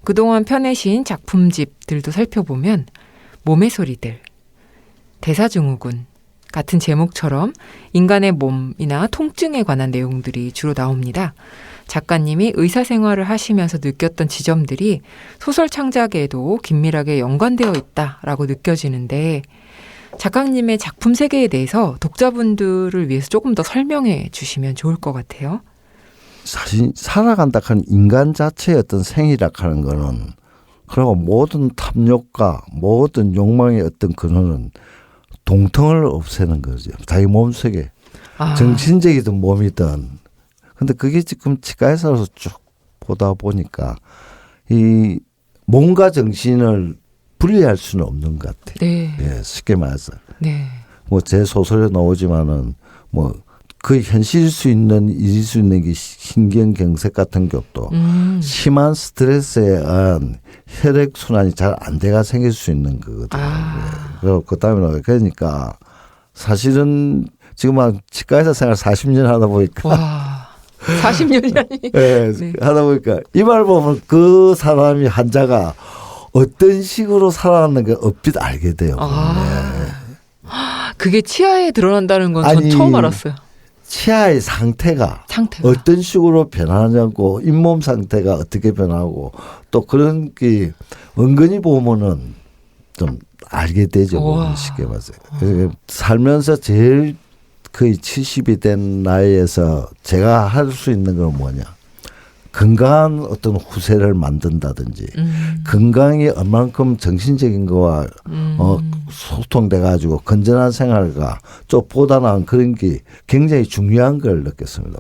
그동안 펴내신 작품집들도 살펴보면 몸의 소리들, 대사증후군 같은 제목처럼 인간의 몸이나 통증에 관한 내용들이 주로 나옵니다. 작가님이 의사생활을 하시면서 느꼈던 지점들이 소설 창작에도 긴밀하게 연관되어 있다라고 느껴지는데 작가님의 작품 세계에 대해서 독자분들을 위해서 조금 더 설명해 주시면 좋을 것 같아요. 사실 살아간다 하는 인간 자체의 어떤 생이라 하는 거는 그리고 모든 탐욕과 모든 욕망의 어떤 근원은 동통을 없애는 거죠. 자기 몸속에 정신적이든 몸이든. 근데 그게 지금 치과에서 쭉 보다 보니까 이 몸과 정신을 분리할 수는 없는 것 같아요. 네. 예, 쉽게 말해서. 네. 뭐 제 소설에 나오지만은 뭐 그 현실일 수 있는 일일 수 있는 게 신경경색 같은 것도 심한 스트레스에 의한 혈액 순환이 잘 안 돼가 생길 수 있는 거거든요. 그리고 그다음에 그러니까 사실은 지금 막 치과의사 생활 40년 하다 보니까 40년이라니. 네, 네. 하다 보니까 이 말 보면 그 사람이 환자가 어떤 식으로 살아왔는가 얼핏 알게 돼요. 그게 치아에 드러난다는 건 전 처음 알았어요. 치아의 상태가 어떤 식으로 변하냐고, 잇몸 상태가 어떻게 변하고, 또 그런 게 은근히 보면은 좀 알게 되죠. 쉽게 말해서. 그래서 살면서 제일 거의 70이 된 나이에서 제가 할 수 있는 건 뭐냐. 건강한 어떤 후세를 만든다든지, 건강이 얼만큼 정신적인 거와 소통돼가지고 건전한 생활과 좀 보다 나은 그런 게 굉장히 중요한 걸 느꼈습니다.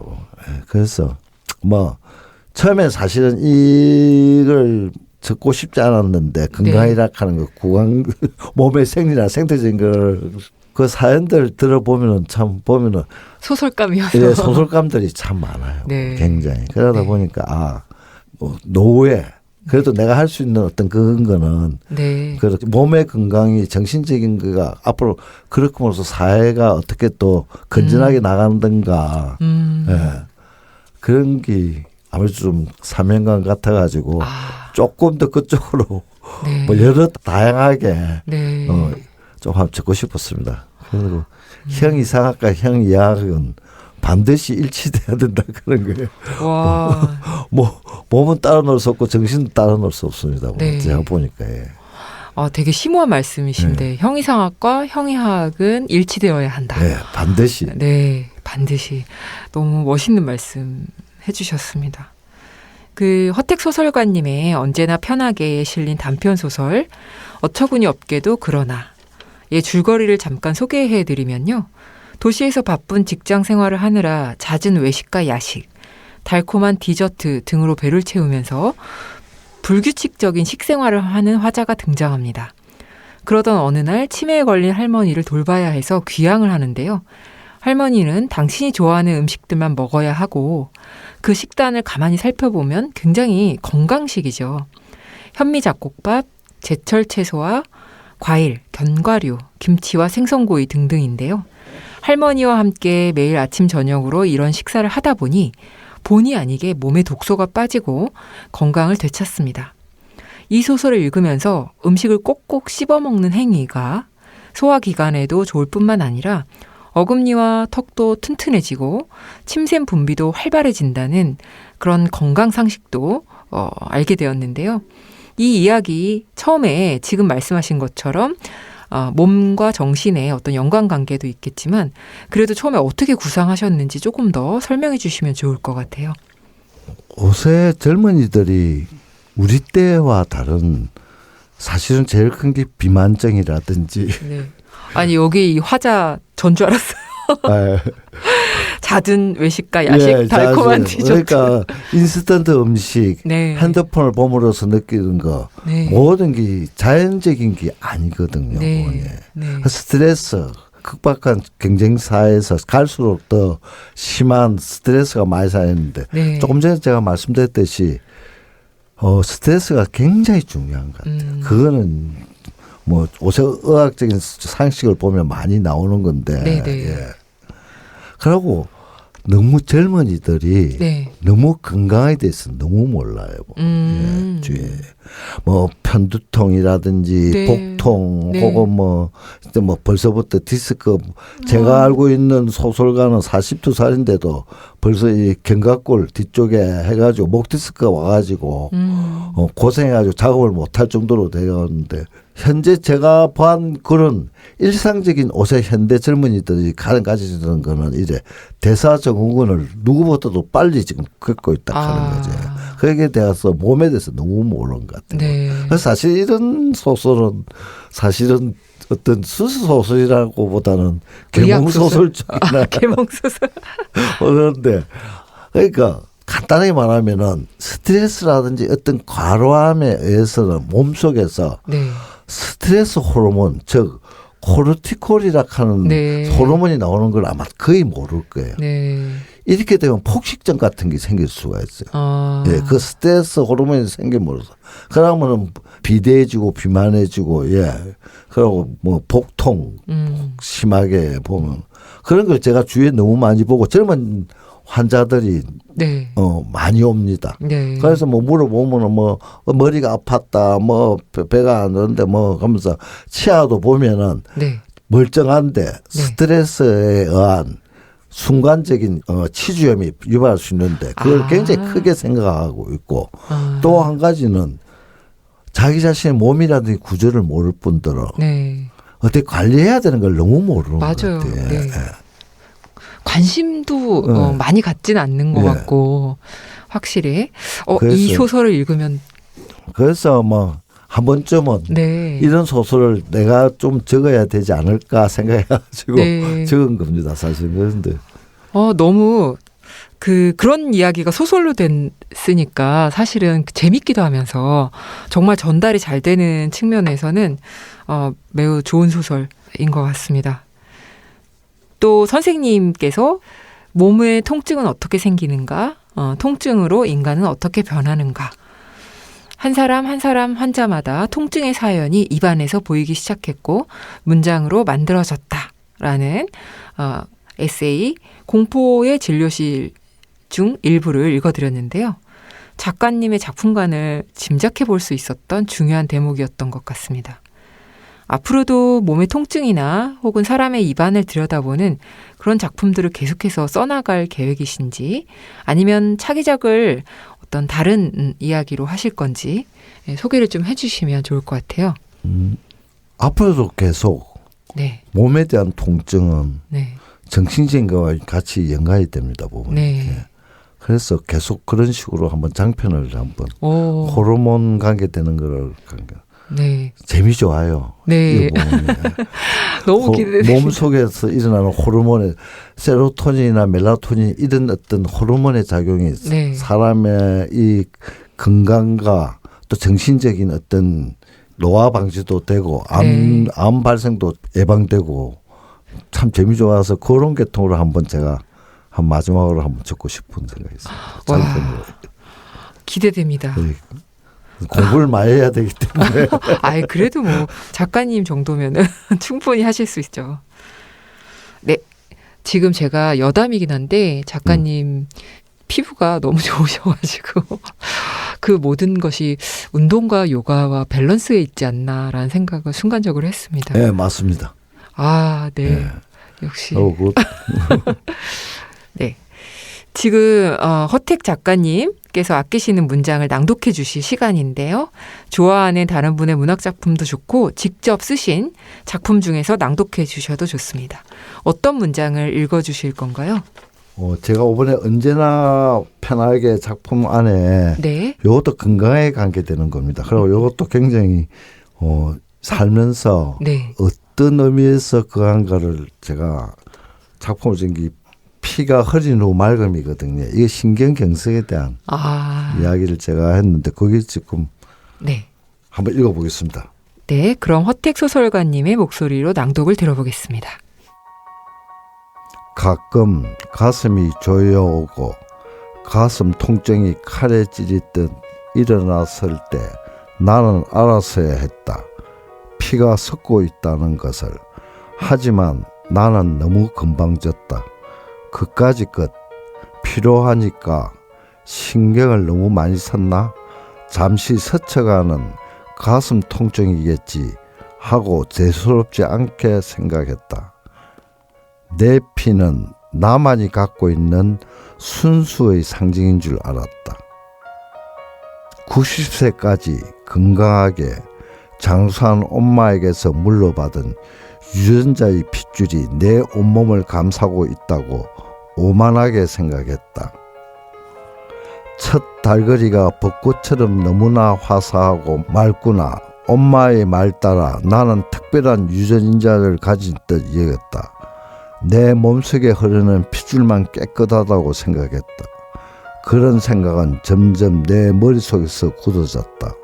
그래서 뭐 처음에 사실은 이걸 적고 싶지 않았는데 건강이라 하는 거, 구강 몸의 생리나 생태적인 걸 그 사연들 들어보면은 참 보면은 소설감이어서 예, 소설감들이 참 많아요. 네. 굉장히 그러다 보니까 뭐 노후에 그래도 내가 할 수 있는 어떤 그런 거는 그렇게 몸의 건강이 정신적인 거가 앞으로 그렇게으로써 사회가 어떻게 또 건전하게 나간든가 예, 그런 게 아무래도 좀 사명감 같아가지고 조금 더 그쪽으로 뭐 여러 다양하게 좀 한번 적고 싶었습니다. 그리고 형 이상학과 형 이학은 반드시 일치돼야 된다 그런 거예요. 와. 뭐 몸은 따로 놓을 수 없고 정신은 따로 놓을 수 없습니다. 제가 보니까. 되게 심오한 말씀이신데 형이상학과 형이학은 일치되어야 한다. 네, 반드시. 네, 반드시. 너무 멋있는 말씀 해주셨습니다. 그 허택 소설가님의 언제나 편하게 실린 단편 소설 어처구니 없게도 그러나 의 줄거리를 잠깐 소개해드리면요. 도시에서 바쁜 직장 생활을 하느라 잦은 외식과 야식, 달콤한 디저트 등으로 배를 채우면서 불규칙적인 식생활을 하는 화자가 등장합니다. 그러던 어느 날 치매에 걸린 할머니를 돌봐야 해서 귀향을 하는데요. 할머니는 당신이 좋아하는 음식들만 먹어야 하고 그 식단을 가만히 살펴보면 굉장히 건강식이죠. 현미잡곡밥, 제철 채소와 과일, 견과류, 김치와 생선구이 등등인데요. 할머니와 함께 매일 아침 저녁으로 이런 식사를 하다 보니 본의 아니게 몸에 독소가 빠지고 건강을 되찾습니다. 이 소설을 읽으면서 음식을 꼭꼭 씹어먹는 행위가 소화기관에도 좋을 뿐만 아니라 어금니와 턱도 튼튼해지고 침샘 분비도 활발해진다는 그런 건강 상식도 알게 되었는데요. 이 이야기 처음에 지금 말씀하신 것처럼 몸과 정신의 어떤 연관관계도 있겠지만 그래도 처음에 어떻게 구상하셨는지 조금 더 설명해 주시면 좋을 것 같아요. 요새 젊은이들이 우리 때와 다른 사실은 제일 큰 게 비만증이라든지. 네. 아니 여기 이 화자 전 줄 알았어요. 잦은 외식과 야식, 달콤한 디저트. 그러니까 인스턴트 음식, 핸드폰을 봄으로써 느끼는 거 모든 게 자연적인 게 아니거든요. 스트레스, 극박한 경쟁사에서 갈수록 더 심한 스트레스가 많이 쌓였는데 조금 전에 제가 말씀드렸듯이 스트레스가 굉장히 중요한 것 같아요. 그거는 뭐 요새 의학적인 상식을 보면 많이 나오는 건데 그리고 너무 젊은이들이 너무 건강에 대해서 너무 몰라요. 주위에 뭐 편두통이라든지 복통 혹은 뭐 벌써부터 디스크 제가 알고 있는 소설가는 42살인데도 벌써 이 견갑골 뒤쪽에 해가지고 목 디스크가 와가지고 고생해가지고 작업을 못할 정도로 되었는데 현재 제가 본 그런 일상적인 옷의 현대 젊은이들이 가지는 거는 이제 대사증후군을 누구보다도 빨리 지금 겪고 있다 하는 거죠. 거기에 대해서 몸에 대해서 너무 모르는 것 같아요. 그래서 사실 이런 소설은 사실은 어떤 수소설이라고 보다는 계몽소설 쪽이나 계몽소설. 그런데 그러니까 간단하게 말하면은 스트레스라든지 어떤 과로함에 의해서는 몸속에서 스트레스 호르몬 즉 코르티콜이라 하는 호르몬이 나오는 걸 아마 거의 모를 거예요. 이렇게 되면 폭식증 같은 게 생길 수가 있어요. 그 스트레스 호르몬이 생기면서 그러면은 비대해지고 비만해지고 그리고 뭐 복통 심하게 보면 그런 걸 제가 주위에 너무 많이 보고 젊은 환자들이 네. 많이 옵니다. 네. 그래서 뭐 물어보면은 뭐 머리가 아팠다, 뭐 배가 안 오는데 뭐 하면서 치아도 보면은 네. 멀쩡한데 스트레스에 의한 순간적인 치주염이 유발할 수 있는데 그걸 굉장히 크게 생각하고 있고 또 한 가지는 자기 자신의 몸이라든지 구조를 모를 뿐더러 네. 어떻게 관리해야 되는 걸 너무 모르는 것 맞아요. 같아요. 네. 관심도 많이 갖지는 않는 것 같고 확실히 이 소설을 읽으면 그래서 뭐 한 번쯤은 이런 소설을 내가 좀 적어야 되지 않을까 생각해가지고 적은 겁니다. 사실 그런데 너무 그런 이야기가 소설로 됐으니까 사실은 재밌기도 하면서 정말 전달이 잘 되는 측면에서는 매우 좋은 소설인 것 같습니다. 또 선생님께서 몸의 통증은 어떻게 생기는가, 통증으로 인간은 어떻게 변하는가, 한 사람 한 사람 환자마다 통증의 사연이 입안에서 보이기 시작했고 문장으로 만들어졌다라는 에세이 공포의 진료실 중 일부를 읽어드렸는데요. 작가님의 작품관을 짐작해 볼 수 있었던 중요한 대목이었던 것 같습니다. 앞으로도 몸의 통증이나 혹은 사람의 입안을 들여다보는 그런 작품들을 계속해서 써나갈 계획이신지 아니면 차기작을 어떤 다른 이야기로 하실 건지 소개를 좀 해주시면 좋을 것 같아요. 앞으로도 계속 몸에 대한 통증은 정신적인 것과 같이 연관이 됩니다. 보면. 그래서 계속 그런 식으로 한번 장편을 한번 호르몬 관계되는 거를 재미 좋아요. 너무 기대돼요. 몸 속에서 일어나는 호르몬의 세로토닌이나 멜라토닌 이런 어떤 호르몬의 작용이 사람의 이 건강과 또 정신적인 어떤 노화 방지도 되고 암 발생도 예방되고 참 재미 좋아서 그런 계통으로 한번 제가 한 마지막으로 한번 적고 싶은 생각이 있습니다. 기대됩니다. 공부를 많이 해야 되기 때문에. 그래도 뭐 작가님 정도면은 충분히 하실 수 있죠. 네, 지금 제가 여담이긴 한데 작가님 피부가 너무 좋으셔가지고 그 모든 것이 운동과 요가와 밸런스에 있지 않나라는 생각을 순간적으로 했습니다. 네, 맞습니다. 역시. 네. 지금 허택 작가님께서 아끼시는 문장을 낭독해 주실 시간인데요. 좋아하는 다른 분의 문학작품도 좋고 직접 쓰신 작품 중에서 낭독해 주셔도 좋습니다. 어떤 문장을 읽어주실 건가요? 제가 이번에 언제나 편하게 작품 안에 이것도 건강에 관계되는 겁니다. 그리고 이것도 굉장히 살면서 어떤 의미에서 그한가를 제가 작품을 쓴 피가 흐린 후 맑음이거든요. 이게 신경경색에 대한 이야기를 제가 했는데 거기 지금 한번 읽어보겠습니다. 네, 그럼 허택 소설가님의 목소리로 낭독을 들어보겠습니다. 가끔 가슴이 조여오고 가슴 통증이 칼에 찌릿듯 일어났을 때 나는 알았어야 했다. 피가 섞고 있다는 것을. 하지만 나는 너무 건방졌다. 그까짓 것 필요하니까 신경을 너무 많이 썼나? 잠시 스쳐가는 가슴 통증이겠지 하고 대수롭지 않게 생각했다. 내 피는 나만이 갖고 있는 순수의 상징인 줄 알았다. 90세까지 건강하게 장수한 엄마에게서 물려받은 유전자의 핏줄이 내 온몸을 감싸고 있다고 오만하게 생각했다. 첫 달거리가 벚꽃처럼 너무나 화사하고 맑구나. 엄마의 말 따라 나는 특별한 유전자를 가진 듯 여겼다. 내 몸속에 흐르는 핏줄만 깨끗하다고 생각했다. 그런 생각은 점점 내 머릿속에서 굳어졌다.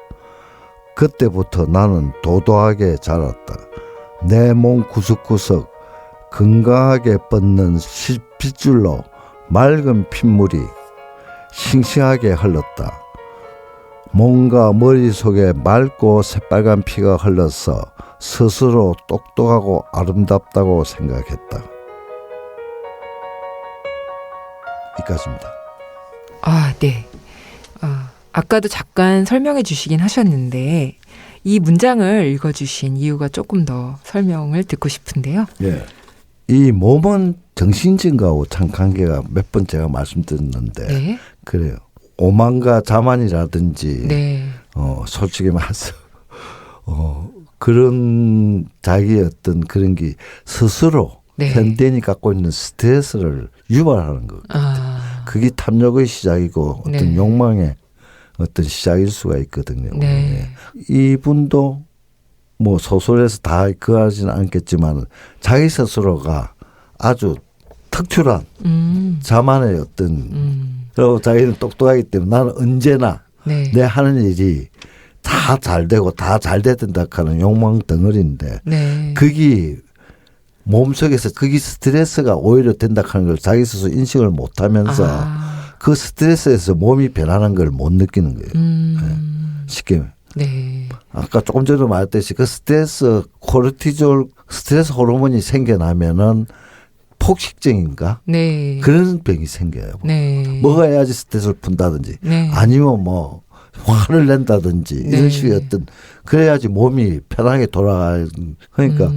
그때부터 나는 도도하게 자랐다. 내 몸 구석구석 건강하게 뻗는 핏줄로 맑은 핏물이 싱싱하게 흘렀다. 뭔가 머릿속에 맑고 새빨간 피가 흘러서 스스로 똑똑하고 아름답다고 생각했다. 이까지입니다. 아, 네. 아까도 잠깐 설명해 주시긴 하셨는데 이 문장을 읽어주신 이유가 조금 더 설명을 듣고 싶은데요. 예. 이 몸은 정신증가하고 참 관계가 몇 번 제가 말씀드렸는데 네. 그래요. 오만과 자만이라든지 네. 솔직히 말해서 그런 자기의 어떤 그런 게 스스로 네. 현대인이 갖고 있는 스트레스를 유발하는 것. 그게 탐욕의 시작이고 어떤 네. 욕망의 어떤 시작일 수가 있거든요. 네. 이분도 뭐 소설에서 다 그하지는 않겠지만 자기 스스로가 아주 특출한 자만의 어떤 그리고 자기는 똑똑하기 때문에 나는 언제나 네. 내 하는 일이 다 잘 되고 다 잘 된다 하는 욕망 덩어리인데 네. 그게 몸속에서 그게 스트레스가 오히려 된다 하는 걸 자기 스스로 인식을 못하면서 그 스트레스에서 몸이 변하는 걸 못 느끼는 거예요. 네. 쉽게. 네. 아까 조금 전에 말했듯이 그 스트레스 코르티졸 스트레스 호르몬이 생겨나면은 폭식증인가? 네. 그런 병이 생겨요. 네. 먹어야지 스트레스를 푼다든지 네. 아니면 뭐 화를 낸다든지 이런 네. 식의 어떤 그래야지 몸이 편하게 돌아가는 그러니까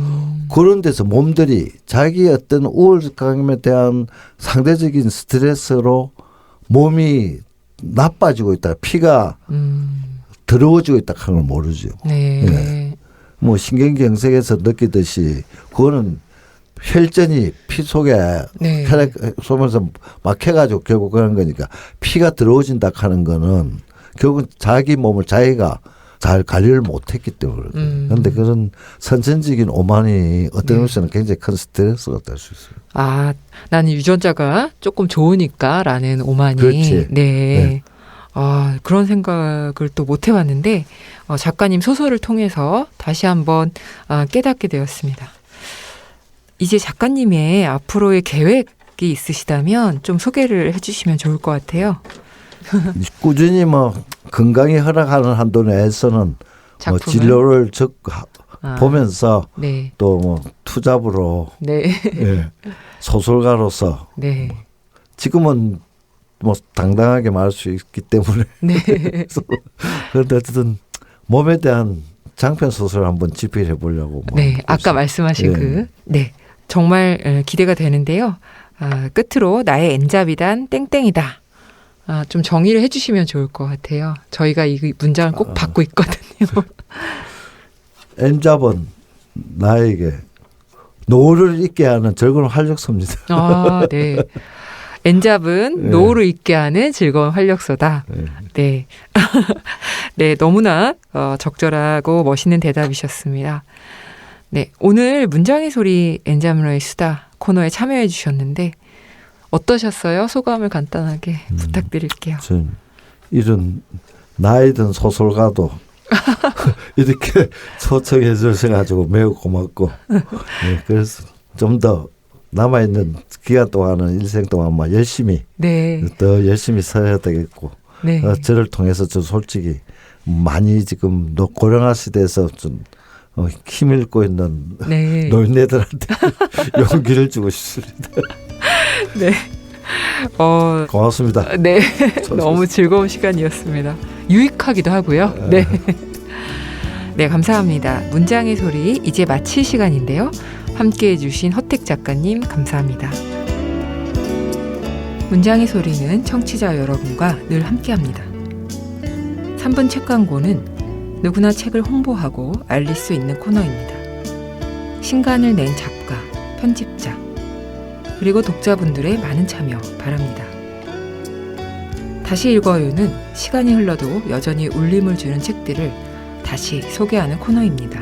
그런 데서 몸들이 자기의 어떤 우울감에 대한 상대적인 스트레스로 몸이 나빠지고 있다. 피가 더러워지고 있다 하는 걸 모르죠. 네. 예. 뭐 신경경색에서 느끼듯이 그거는 혈전이 피 속에 네. 혈액 쏘면서 막혀가지고 결국 그런 거니까 피가 들어오진다 하는 거는 결국은 자기 몸을 자기가 잘 관리를 못했기 때문에 그런데 그런 선천적인 오만이 어떤 의미에서는 굉장히 큰 스트레스가 될 수 있어요. 아, 나는 유전자가 조금 좋으니까라는 오만이. 그렇지. 네. 아, 그런 생각을 또 못 해봤는데 작가님 소설을 통해서 다시 한번 깨닫게 되었습니다. 이제 작가님의 앞으로의 계획이 있으시다면 좀 소개를 해주시면 좋을 것 같아요. 꾸준히 뭐 건강이 허락하는 한도 내에서는 뭐 작품을? 진로를 보면서 네. 또 뭐 투잡으로 네. 예, 소설가로서 네. 지금은 뭐 당당하게 말할 수 있기 때문에 네. 그런데 어쨌든 몸에 대한 장편 소설을 한번 집필해 보려고. 네. 아까 말씀하신 네. 정말 기대가 되는데요. 끝으로 나의 N잡이단 땡땡이다. 좀 정의를 해주시면 좋을 것 같아요. 저희가 이 문장을 꼭 받고 있거든요. N잡은 나에게 노후를 잊게 하는 즐거운 활력소입니다. 아, 네. N잡은 네. 노후를 잊게 하는 즐거운 활력소다. 네. 네, 너무나 적절하고 멋있는 대답이셨습니다. 네, 오늘 문장의 소리 N잡러의 수다 코너에 참여해 주셨는데 어떠셨어요? 소감을 간단하게 부탁드릴게요. 전 이런 나이 든 소설가도 이렇게 초청해 주셔가지고 매우 고맙고 네, 그래서 좀 더 남아있는 기간 동안은 일생 동안 뭐 열심히 네. 더 열심히 써야 되겠고 네. 저를 통해서 좀 솔직히 많이 지금 고령화 시대에서 좀 힘 잃고 있는 네. 노인네들한테 용기를 주고 싶습니다. 네. 고맙습니다. 네. 너무 즐거운 시간이었습니다. 유익하기도 하고요. 네. 네, 감사합니다. 문장의 소리 이제 마칠 시간인데요. 함께해 주신 허택 작가님 감사합니다. 문장의 소리는 청취자 여러분과 늘 함께합니다. 3분 책 광고는 누구나 책을 홍보하고 알릴 수 있는 코너입니다. 신간을 낸 작가, 편집자, 그리고 독자분들의 많은 참여 바랍니다. 다시 읽어요는 시간이 흘러도 여전히 울림을 주는 책들을 다시 소개하는 코너입니다.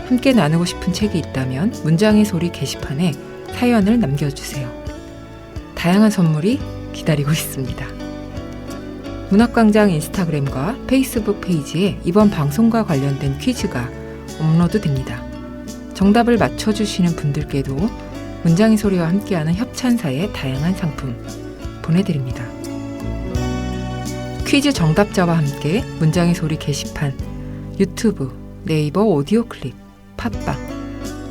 함께 나누고 싶은 책이 있다면 문장의 소리 게시판에 사연을 남겨주세요. 다양한 선물이 기다리고 있습니다. 문학광장 인스타그램과 페이스북 페이지에 이번 방송과 관련된 퀴즈가 업로드됩니다. 정답을 맞춰주시는 분들께도 문장의 소리와 함께하는 협찬사의 다양한 상품 보내드립니다. 퀴즈 정답자와 함께 문장의 소리 게시판, 유튜브, 네이버 오디오 클립, 팟빵,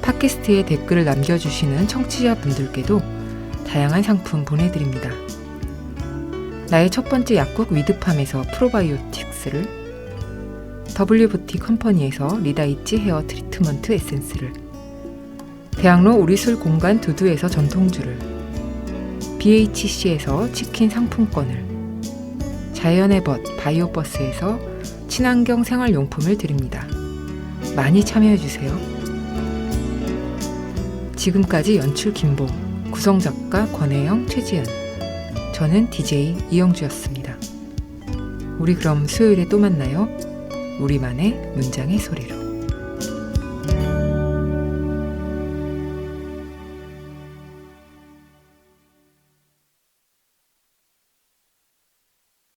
팟캐스트에 댓글을 남겨주시는 청취자분들께도 다양한 상품 보내드립니다. 나의 첫 번째 약국 위드팜에서 프로바이오틱스를, W부티 컴퍼니에서 리다이치 헤어 트리트먼트 에센스를, 대학로 우리술 공간 두두에서 전통주를, BHC에서 치킨 상품권을, 자연의 벗 바이오버스에서 친환경 생활용품을 드립니다. 많이 참여해주세요. 지금까지 연출 김보, 구성작가 권혜영, 최지은, 저는 DJ 이영주였습니다. 우리 그럼 수요일에 또 만나요. 우리만의 문장의 소리로.